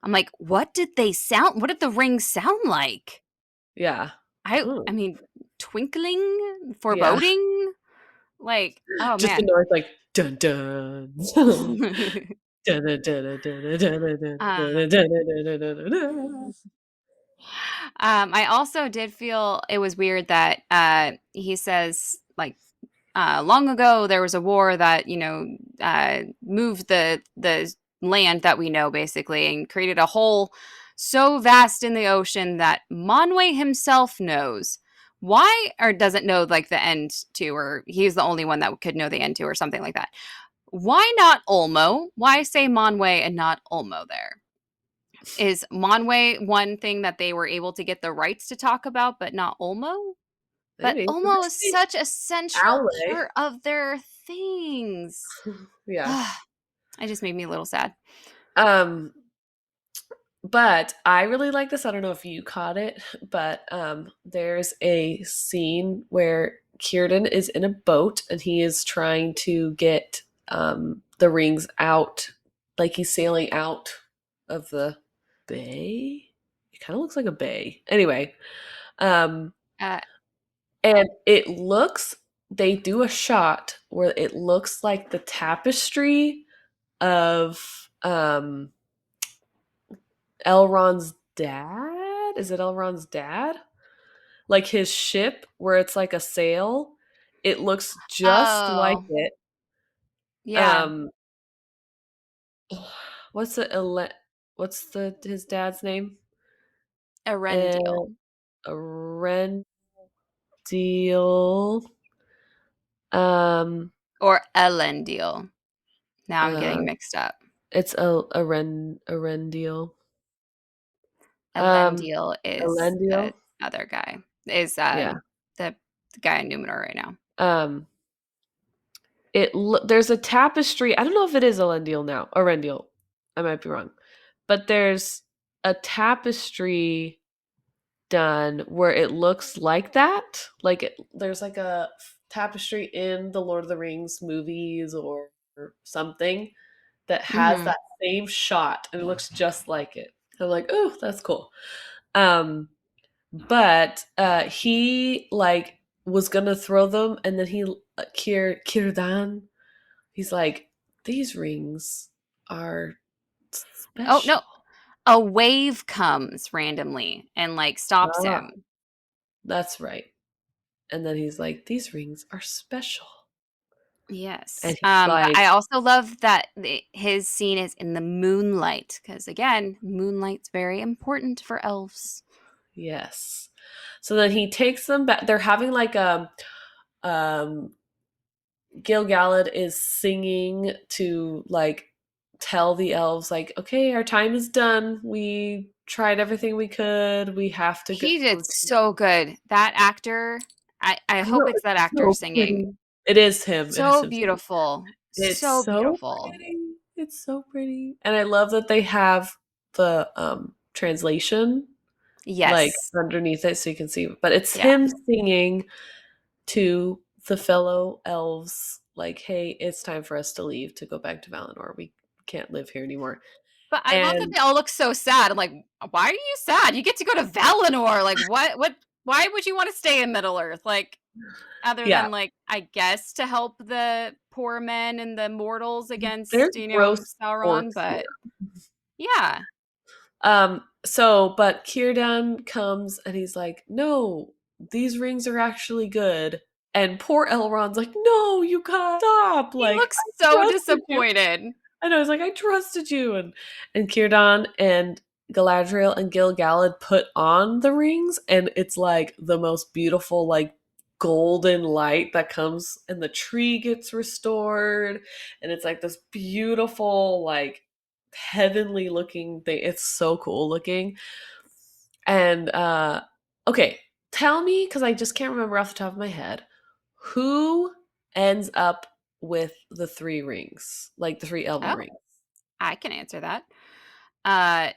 B: I'm like, what did they sound? What did the rings sound like?
A: it. Yeah.
B: I
A: Oh,
B: mean, twinkling,
A: yeah.
B: foreboding, like, oh
A: Just the
B: man.
A: noise like dun dun. Dun, dun, dun, dun, dun, dun, dun, dun, dun,
B: um,
A: dun, dun, dun, dun.
B: I also did feel it was weird that he says like long ago there was a war that moved the land that we know basically and created a hole so vast in the ocean that Monway himself knows why or doesn't know like the end to, or he's the only one that could know the end to or something like that. Why not Olmo? Why say Monway and not Olmo there? Is Monway one thing that they were able to get the rights to talk about, but not Olmo? But
A: Maybe. We'll
B: Olmo is
A: just see.
B: such a central
A: Owlay.
B: part of their things.
A: Yeah.
B: It just made me a little sad.
A: Um, but I really like this. I don't know if you caught it, but there's a scene where Círdan is in a boat and he is trying to get the rings out, like he's sailing out of the bay. It kind of looks like a bay. Anyway, um,
B: Uh,
A: and it looks, they do a shot where it looks like the tapestry of Elrond's dad. Is it Elrond's dad? Like his ship where it's like a sail. It looks just like
B: oh,
A: it.
B: yeah,
A: Um what's the what's the his dad's name? Uh
B: Erendil
A: Rendil. Um
B: or Elendil. Now I'm
A: uh
B: getting mixed up.
A: it's a Rendil. Um
B: Elendil is the
A: Elendil.
B: other guy. Is
A: Yeah.
B: the guy in Numenor right now.
A: Um there's a tapestry. I don't know if it is Elendil now. Elendil. I might be wrong. But there's a tapestry done where it looks like that. Like there's like a tapestry in the Lord of the Rings movies or something that has
B: Mm-hmm.
A: that same shot and it looks just like it. I'm like, oh, that's cool. Um, but he like was gonna throw them, and then he Kirdan. He's like, these rings are
B: Oh no,
A: special.
B: a wave comes randomly and like stops
A: Ah,
B: him.
A: that's right. And then he's like, these rings are special.
B: Yes.
A: And he's
B: But
A: like,
B: I also love that his scene is in the moonlight because again, moonlight's very important for elves.
A: yes. So then he takes them back. They're having like um Gil-galad is singing to like tell the elves like, okay, our time is done. We tried everything we could. We have to go.
B: He did so good. That actor, I
A: I
B: hope
A: know
B: it's that
A: it's
B: actor
A: so
B: singing.
A: pretty. It is him. It is
B: So
A: him.
B: beautiful.
A: It's
B: So
A: so
B: beautiful.
A: pretty. It's so pretty. And I love that they have the translation like
B: Yes.
A: underneath it so you can see. But it's
B: Yeah.
A: him singing to the fellow elves like, hey, it's time for us to leave to go back to Valinor. We can't live here anymore.
B: But I love that
A: And
B: they all look so sad. I'm like, why are you sad? You get to go to Valinor. Like, what, why would you want to stay in Middle Earth? Like, other
A: yeah,
B: than like, I guess to help the poor men and the mortals
A: there's
B: against,
A: gross
B: Sauron.
A: orcs here.
B: But yeah,
A: So but Círdan comes and he's like, no, these rings are actually good. And poor Elrond's like, no, you gotta stop.
B: he
A: Like,
B: looks
A: I
B: so
A: trusted you.
B: disappointed.
A: And I was like, I trusted you. And Círdan and Galadriel and Gil-galad put on the rings, and it's like the most beautiful, like golden light that comes, and the tree gets restored, and it's like this beautiful, like heavenly looking thing. It's so cool looking. And okay, tell me, because I just can't remember off the top of my head, who ends up with the three rings, like the three elven
B: Oh,
A: rings.
B: I can answer that.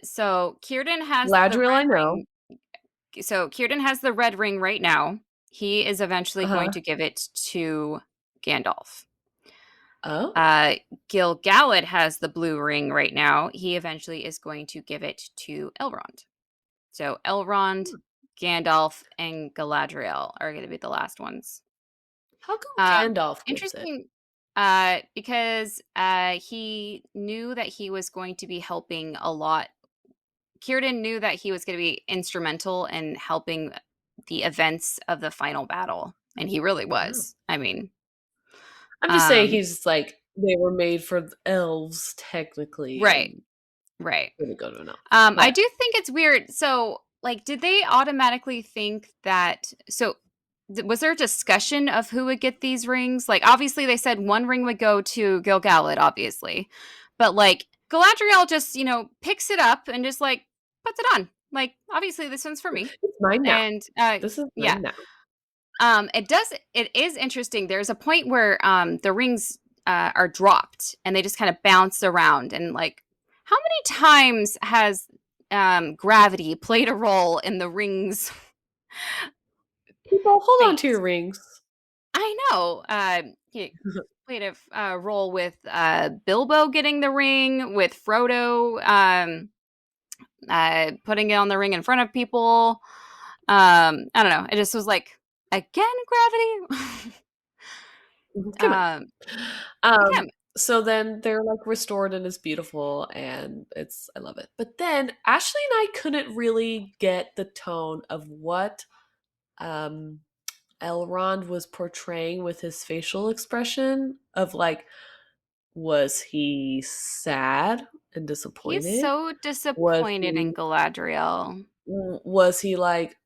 B: So Círdan has the
A: Galadriel,
B: red
A: I know.
B: ring. So Círdan has the red ring right now. He is eventually
A: Uh
B: going
A: huh.
B: to give it to Gandalf.
A: Oh.
B: Uh, Gil-galad has the blue ring right now. He eventually is going to give it to Elrond. So Elrond, Gandalf, and Galadriel are going to be the last ones.
A: How come
B: Um,
A: Gandalf gets it?
B: Interesting, because he knew that he was going to be helping a lot. Círdan knew that he was going to be instrumental in helping the events of the final battle, and he really
A: Oh.
B: was. I mean,
A: I'm just saying
B: um,
A: he's like they were made for the elves technically,
B: right,
A: and
B: right.
A: really go to an elf.
B: I
A: But
B: do think it's weird. So, like, did they automatically think that? So, was there a discussion of who would get these rings? Like, obviously, they said one ring would go to Gil-galad, obviously, but like Galadriel just picks it up and just like puts it on. Like, obviously, this one's for me,
A: it's mine now.
B: and
A: This is
B: yeah.
A: mine now.
B: It is interesting. There's a point where the rings are dropped and they just kind of bounce around. And like, how many times has gravity played a role in the rings
A: People, hold on to
B: fate?
A: your rings.
B: I know. He played a role with Bilbo getting the ring, with Frodo putting it on the ring in front of people. I don't know. It just was like, again, gravity.
A: Come on.
B: um, yeah,
A: So then they're like restored and it's beautiful and it's I love it. But then Ashley and I couldn't really get the tone of what um Elrond was portraying with his facial expression of like, was he sad and
B: he's
A: disappointed?
B: so
A: Was
B: disappointed in
A: he
B: Galadriel.
A: was he like,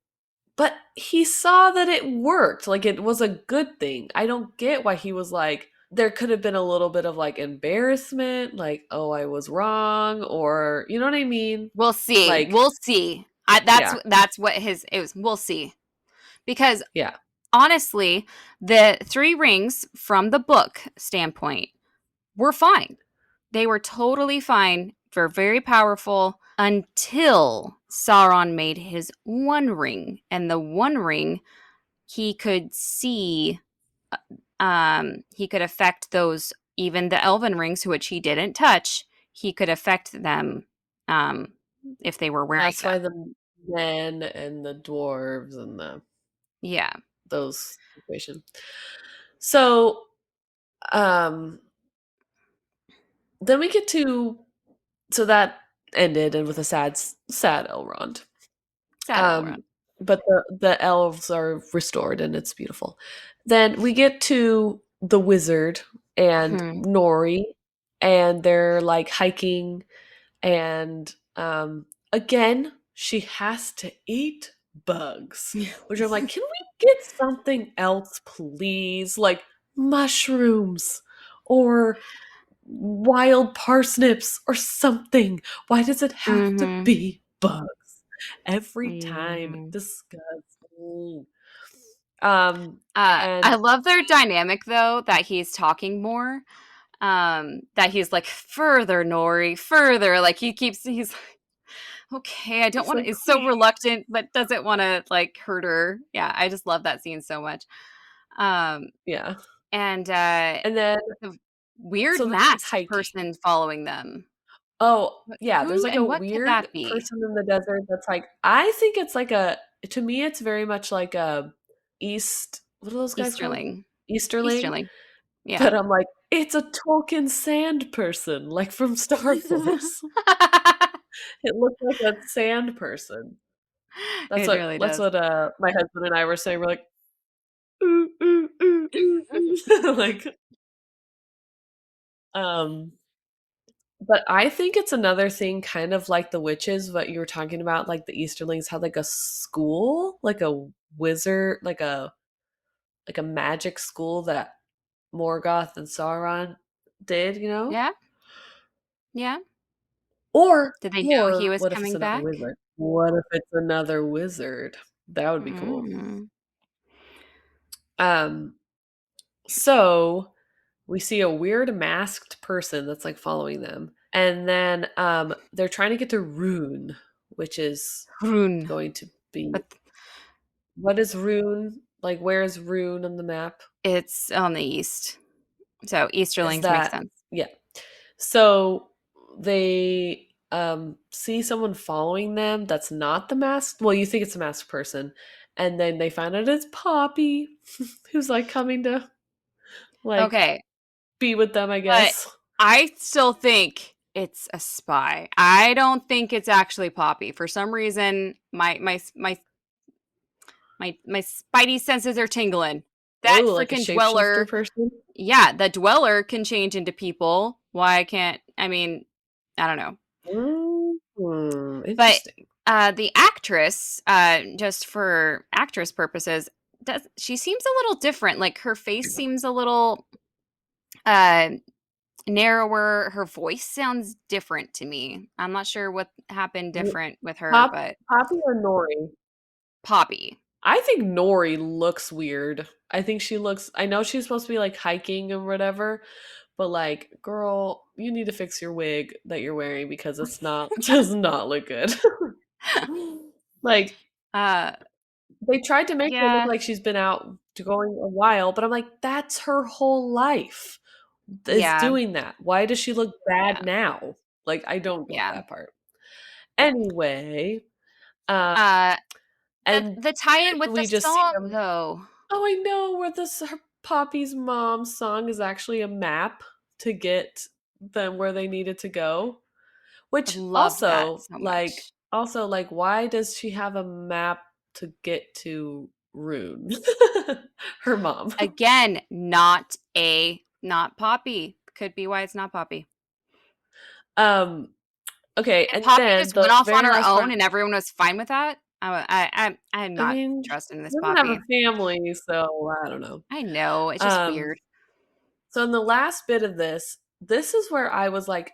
A: but he saw that it worked, like it was a good thing. I don't get why he was like, there could have been a little bit of like embarrassment, like, oh, I was wrong, or you know what I mean?
B: We'll see.
A: Like,
B: We'll see.
A: yeah,
B: That's what his it was. We'll see. Because
A: yeah.
B: honestly, the three rings from the book standpoint were fine. They were totally fine. They're very powerful until Sauron made his one ring. And the one ring, he could see he could affect those, even the elven rings, which he didn't touch. He could affect them um if they were wearing
A: That's
B: them.
A: why the men and the dwarves and the
B: Yeah.
A: those situation. So, um, then we get to so that ended and with a sad Elrond.
B: Sad
A: Um,
B: Elrond.
A: but the elves are restored and it's beautiful. Then we get to the wizard and
B: Hmm.
A: Nori, and they're like hiking, and again she has to eat bugs, which I'm like, can we get something else, please? Like mushrooms or wild parsnips or something. Why does it have to
B: Mm-hmm.
A: be bugs? Every time
B: Yeah.
A: disgusting.
B: I
A: And
B: love their dynamic though, that he's talking more. That he's like, further, Nori, further. Like he's okay, I don't
A: he's
B: want to,
A: like,
B: is so
A: please.
B: reluctant, but doesn't want to like hurt her. Yeah, I just love that scene so much. Um,
A: Yeah.
B: and
A: And then
B: the weird
A: so then she's
B: masked
A: hiking.
B: person following them.
A: Oh,
B: What,
A: yeah, there's
B: who
A: like a
B: and what could
A: weird
B: that be?
A: person in the desert that's like, I think it's like a, to me it's very much like a east, what are those guys called?
B: Easterling.
A: Easterling.
B: Easterling. Yeah.
A: But I'm like, it's a Tolkien sand person, like from Star Wars. It looked like a sand person. That's
B: It
A: what
B: really
A: that's
B: does.
A: what my husband and I were saying. We're like, ooh, ooh, ooh, ooh, ooh. Like, um But I think it's another thing, kind of like the witches, what you were talking about, like the Easterlings had like a school, like a wizard, like a magic school that Morgoth and Sauron did, you know?
B: Yeah, yeah.
A: Or
B: Did they know he
A: or
B: was
A: what if it's
B: coming
A: another
B: back?
A: wizard? What if it's another wizard? That would be cool.
B: Mm.
A: Um, so we see a weird masked person that's like following them. And then they're trying to get to Rune, which is
B: Rune.
A: going to be
B: But
A: what is Rune? Like where is Rune on the map?
B: it's on the east. So
A: Is
B: Easterlings makes
A: that
B: sense.
A: yeah. So they see someone following them that's not the masked, well, you think it's a masked person, and then they find out it's Poppy who's like coming to like
B: Okay,
A: be with them, I
B: but
A: guess.
B: I still think it's a spy. I don't think it's actually Poppy. For some reason, my spidey senses are tingling. That
A: Oh, like a
B: freaking
A: shapeshifter
B: dweller,
A: person?
B: yeah, the dweller can change into people. Why can't I mean, I don't know. But
A: Interesting.
B: the actress, just for actress purposes, does she seems a little different. Like her face seems a little uh narrower. Her voice sounds different to me. I'm not sure what happened
A: W-
B: different with her, but
A: Poppy or Nori?
B: Poppy.
A: I think Nori looks weird. I think she looks. I know she's supposed to be like hiking or whatever, but like, girl, you need to fix your wig that you're wearing because it's not does not look good. Like
B: uh
A: they tried to make her look
B: yeah,
A: like she's been out to going a while, but I'm like, that's her whole life is
B: yeah,
A: doing that. Why does she look bad
B: yeah,
A: now? Like I don't get
B: yeah.
A: that part. Anyway, uh,
B: Uh
A: and
B: the tie-in with the
A: we just see
B: song
A: them.
B: though.
A: Oh, I know where this her Poppy's mom's song is actually a map to get them where they needed to go.
B: I
A: Which
B: loved that so much.
A: also like why does she have a map to get to Rune? Her mom.
B: Again, not Poppy. Could be why it's not Poppy.
A: Um okay,
B: If
A: and
B: Poppy
A: then
B: just went
A: the
B: off on
A: very
B: her
A: last
B: own
A: part.
B: and everyone was fine with that, I'm
A: I
B: not
A: mean,
B: trusting
A: she
B: this
A: doesn't have a
B: Poppy.
A: family, so I don't know.
B: I know, it's just
A: Um
B: weird.
A: so in the last bit of this, this is where I was like,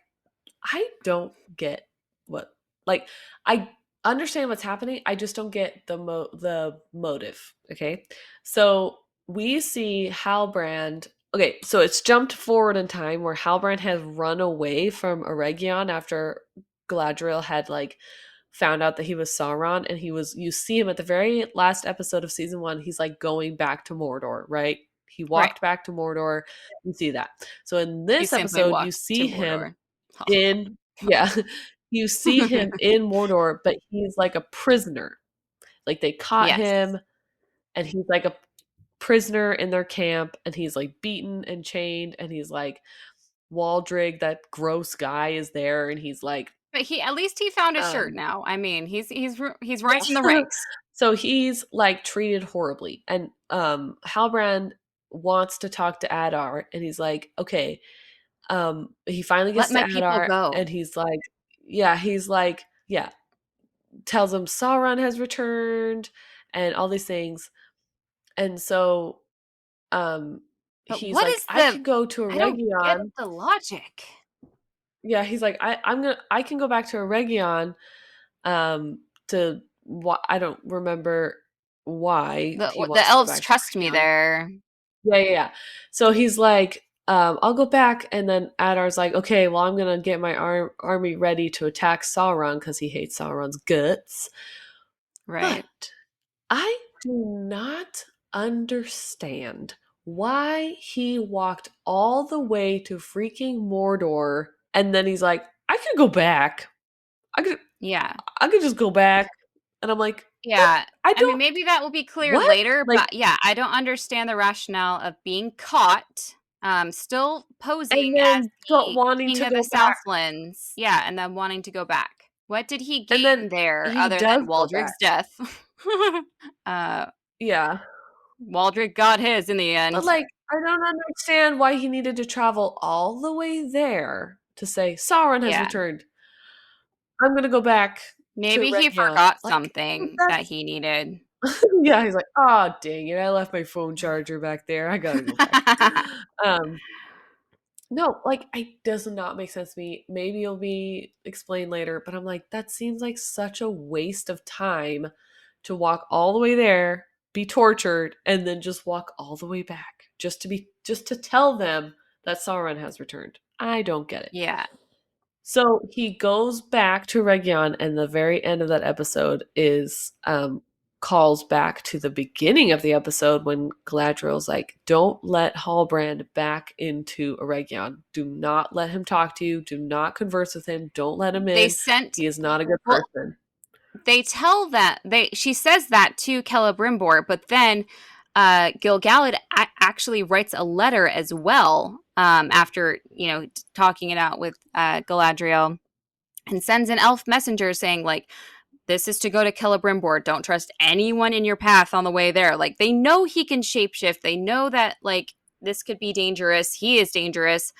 A: I don't get what like I understand what's happening. I just don't get the motive. Okay. So we see Halbrand. Okay, so it's jumped forward in time where Halbrand has run away from Eregion after Galadriel had like found out that he was Sauron, and he was you see him at the very last episode of season 1, he's like going back to Mordor, right? He
B: Right.
A: walked back to Mordor. You see that. So in
B: He
A: this
B: simply
A: episode you
B: walked to
A: see him
B: Mordor.
A: in yeah, you see him in Mordor, but he's like a prisoner. Like they caught
B: Yes.
A: him and he's like a prisoner in their camp and he's like beaten and chained and he's like Waldrig, that gross guy is there and he's like
B: But he at least he found a shirt
A: um
B: now. I mean, he's rising the
A: yeah.
B: ranks.
A: So he's like treated horribly and Halbrand wants to talk to Adar and he's like, "Okay, he finally
B: Let
A: gets to
B: my people
A: Adar and
B: go.
A: he's like, yeah, tells him Sauron has returned and all these things. And so
B: But
A: he's
B: what
A: like,
B: is
A: I
B: the
A: could go to
B: I don't get
A: Eregion.
B: the logic.
A: Yeah, he's like, I can go back to Eregion to what I don't remember why he
B: The
A: wants to go
B: elves
A: back to
B: trust me
A: Eregion.
B: there.
A: Yeah, yeah, yeah. So he's like, I'll go back, and then Adar's like, okay, well, I'm gonna get my army ready to attack Sauron because he hates Sauron's guts.
B: Right.
A: But I do not understand why he walked all the way to freaking Mordor and then he's like, I could go back. I could
B: Yeah.
A: I could just go back. And I'm like, what?
B: Yeah.
A: I
B: I mean,
A: don't
B: maybe that will be clear
A: what?
B: later,
A: Like
B: but yeah, I don't understand the rationale of being caught, still posing
A: and
B: as
A: then
B: the
A: wanting
B: king
A: to
B: of the
A: go back.
B: Southlands. Yeah, and then wanting to go back. What did he
A: And then
B: gain there
A: he
B: other
A: does
B: than
A: go back.
B: Waldrick's death? uh,
A: Yeah.
B: Waldrick got his in the
A: But
B: end.
A: like I don't understand why he needed to travel all the way there to say, Sauron has
B: Yeah.
A: returned. I'm going to go back to
B: Maybe he
A: Region.
B: forgot
A: Like,
B: something that
A: that's,
B: he needed.
A: yeah, he's like, oh, dang it. I left my phone charger back there. I got to go back. Um, no, like, it does not make sense to me. Maybe it'll be explained later, but I'm like, that seems like such a waste of time to walk all the way there, be tortured, and then just walk all the way back just to tell them that Sauron has returned. I don't get it.
B: Yeah.
A: So he goes back to Region, and the very end of that episode is calls back to the beginning of the episode when Galadriel's like, "Don't let Halbrand back into Region. Do not let him talk to you. Do not converse with him. Don't let him
B: They
A: in.
B: sent
A: He is not a good
B: well,
A: person."
B: they tell that she says that to Celebrimbor, but then Gil-galad actually writes a letter as well after talking it out with Galadriel, and sends an elf messenger saying like, this is to go to Celebrimbor. Don't trust anyone in your path on the way there. Like, they know he can shapeshift. They know that like this could be dangerous. He is dangerous.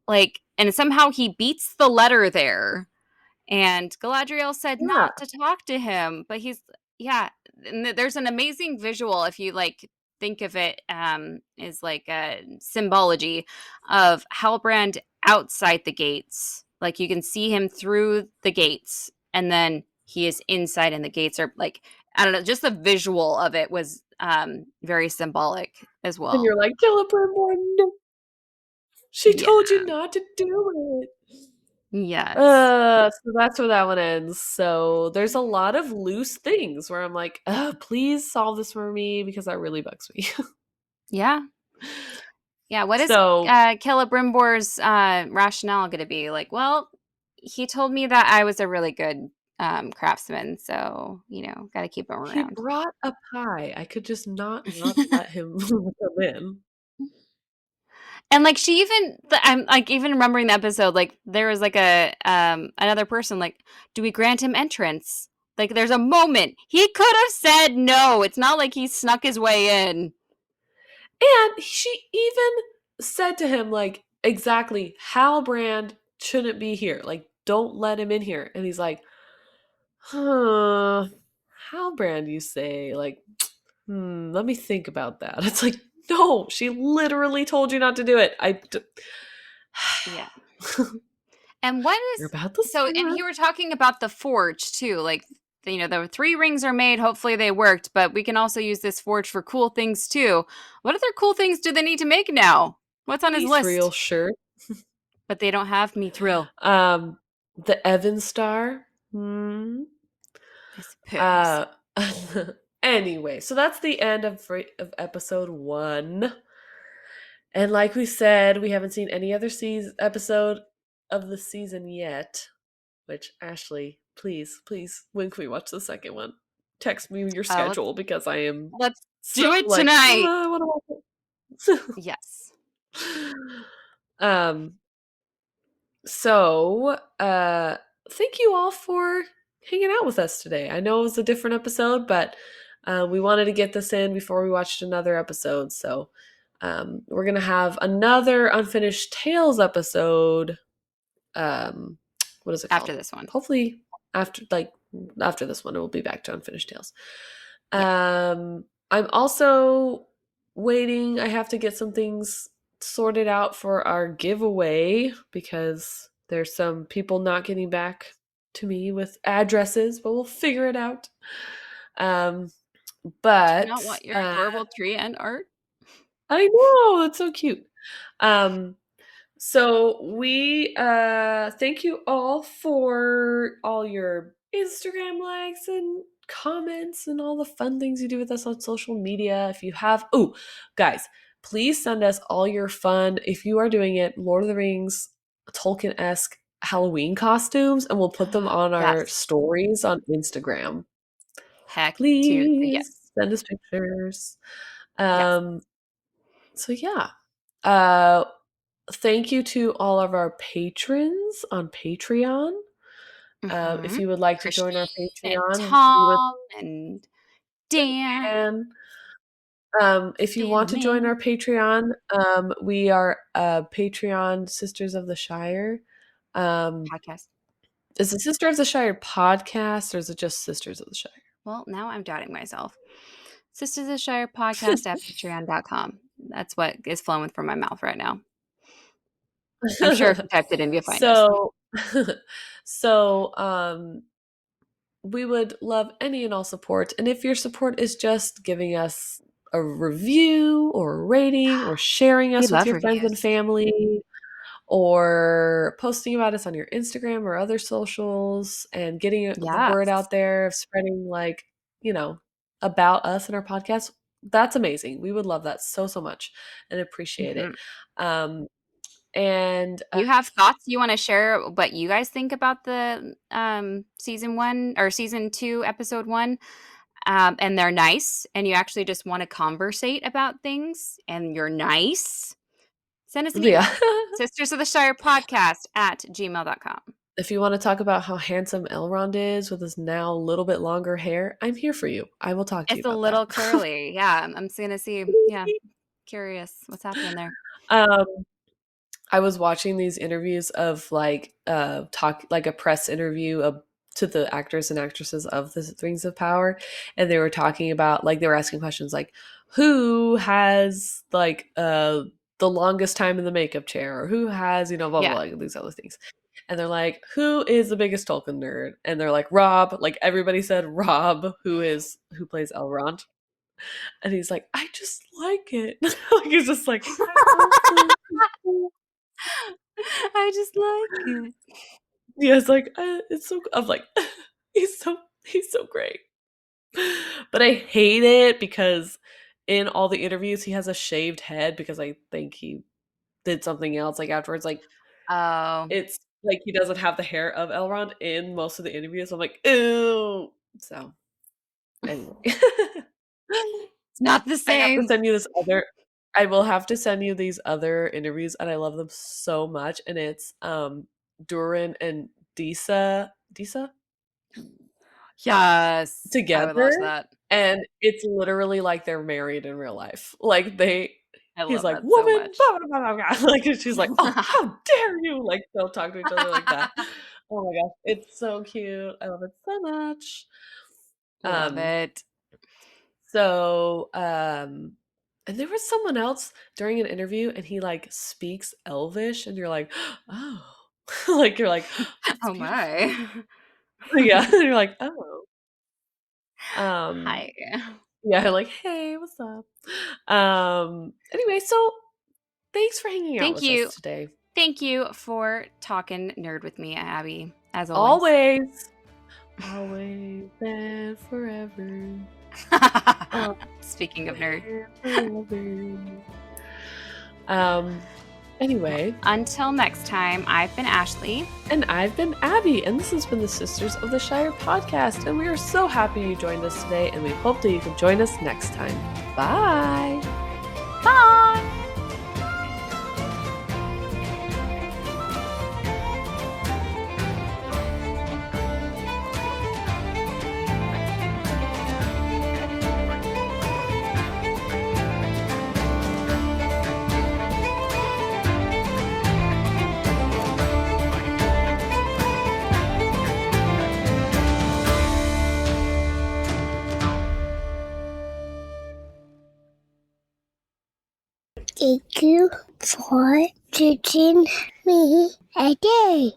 B: Like, and somehow he beats the letter there. And Galadriel said
A: Yeah,
B: not to talk to him, but he's yeah. And there's an amazing visual if you like think of it as like a symbology of Halbrand outside the gates. Like you can see him through the gates, and then he is inside, and the gates are like, I don't know. Just the visual of it was very symbolic as
A: and
B: well.
A: you're like, "Celebrimbor, no, she
B: Yeah.
A: told you not to do it."
B: Yes.
A: So that's where that one ends. So there's a lot of loose things where I'm like, please solve this for me because that really bugs me.
B: Yeah. Yeah, what is
A: So
B: Celebrimbor's rationale going to be? Like, well, he told me that I was a really good craftsman, so got to keep him
A: he
B: around.
A: brought a pie. I could just not let him come in.
B: And like I'm like even remembering the episode, like there was like a another person like, do we grant him entrance? Like there's a moment he could have said no. It's not like he snuck his way in.
A: And she even said to him, like, exactly, Halbrand shouldn't be here. Like, don't let him in here. And he's like, huh, Halbrand, you say? Like, let me think about that. It's like, no, she literally told you not to do it.
B: Yeah. And what
A: You're
B: is
A: about to
B: so?
A: say
B: And
A: that.
B: you were talking about the forge too. Like, the 3 rings are made. Hopefully, they worked. But we can also use this forge for cool things too. What other cool things do they need to make now? What's on his
A: Mithril
B: list?
A: shirt.
B: But they don't have Mithril,
A: Um, the Evan Star. Hmm.
B: I suppose.
A: Uh, anyway, so that's the end of episode 1. And like we said, we haven't seen any other episode of the season yet. Which, Ashley, please, when can we watch the second one? Text me your
B: Let's
A: schedule because I am
B: let's
A: so
B: do it
A: like,
B: tonight.
A: I want to watch it.
B: Yes.
A: um. So, thank you all for hanging out with us today. I know it was a different episode, but we wanted to get this in before we watched another episode. So, we're gonna have another Unfinished Tales episode. Um, what is it
B: After
A: called?
B: this one.
A: Hopefully, after after this one, it will be back to Unfinished Tales.
B: Yeah.
A: I'm also waiting. I have to get some things sorted out for our giveaway because there's some people not getting back to me with addresses, but we'll figure it out. Um,
B: Do you
A: but
B: not want your adorable tree and art?
A: I know it's so cute. Um, so we thank you all for all your Instagram likes and comments and all the fun things you do with us on social media. If you have guys, please send us all your fun, if you are doing it, Lord of the Rings, Tolkien-esque Halloween costumes, and we'll put them on our
B: Yes.
A: stories on Instagram.
B: Heck to the yes.
A: Please send us pictures.
B: Yes.
A: Um so yeah. Uh Thank you to all of our patrons on Patreon. If
B: Mm-hmm.
A: you would like to join
B: Christine
A: our
B: and
A: Patreon, we would
B: Tom and Dan.
A: can. If you want to
B: Stanley.
A: join our Patreon, we are Patreon Sisters of the Shire.
B: Podcast.
A: Is the Sister of the Shire podcast, or is it just Sisters of the Shire?
B: Well, now I'm doubting myself. Sisters of the Shire Podcast at patreon.com. That's what is flowing from my mouth right now. I'm sure if you typed it in, you'll find us.
A: So, so we would love any and all support. And if your support is just giving us a review or a rating or sharing
B: We
A: us with
B: love
A: your friends and
B: reviews.
A: family or posting about us on your Instagram or other socials and getting the word
B: Yes.
A: out there, spreading like, about us and our podcast, that's amazing. We would love that so, so much and appreciate it.
B: Mhm.
A: Um, and
B: You have thoughts you want to share what you guys think about the season 1 or season 2, episode 1, and they're nice, and you actually just want to conversate about things, and you're nice, send us an
A: yeah.
B: email. Sisters of the Shire Podcast at gmail.com.
A: If you want to talk about how handsome Elrond is with his now a little bit longer hair, I'm here for you. I will talk to you
B: It's a
A: about that.
B: little curly. Yeah, I'm just gonna see. Yeah, curious what's happening there.
A: um, I was watching these interviews of like talk like a press interview to the actors and actresses of the Rings of Power, and they were talking about like they were asking questions like who has like the longest time in the makeup chair or who has blah blah
B: Yeah.
A: blah like, these other things, and they're like who is the biggest Tolkien nerd, and they're like Rob, like everybody said Rob who plays Elrond, and he's like I just like it. Like he's just like
B: I just like it.
A: Yeah, it's like, it's so I'm like, he's so great. But I hate it because in all the interviews, he has a shaved head because I think he did something else, like, afterwards, like,
B: Oh,
A: it's like he doesn't have the hair of Elrond in most of the interviews, I'm like, "Ew." So, anyway.
B: it's not the
A: I have to
B: same.
A: send you this other I will have to send you these other interviews, and I love them so much, and it's, Durin and Disa?
B: Yes, I would watch
A: Together,
B: that.
A: and it's literally like they're married in real life. Like
B: I
A: he's
B: love
A: like,
B: that so
A: "Woman,
B: much.
A: blah, blah, blah, blah, blah." Like, and she's like, "Oh, how dare you!" Like, they'll talk to each other like that. Oh my gosh, it's so cute. I love it so much.
B: Love
A: Um,
B: it.
A: so, and there was someone else during an interview, and he, like, speaks Elvish, and you're like, "Oh." Like, you're like, "That's
B: Oh my.
A: beautiful." Yeah, and you're like, "Oh." Um
B: Hi.
A: Yeah, like, "Hey, what's up?" Anyway, so thanks for hanging out
B: Thank
A: with us
B: you.
A: today.
B: Thank you for talking nerd with me, Abby, as always.
A: Always, always and forever.
B: Speaking of nerd.
A: Forever. Um, anyway,
B: Until next time, I've been Ashley.
A: and I've been Abby, and this has been the Sisters of the Shire podcast, and we are so happy you joined us today, and we hope that you can join us next time. Bye!
B: Bye.
C: Thank you for teaching me a day.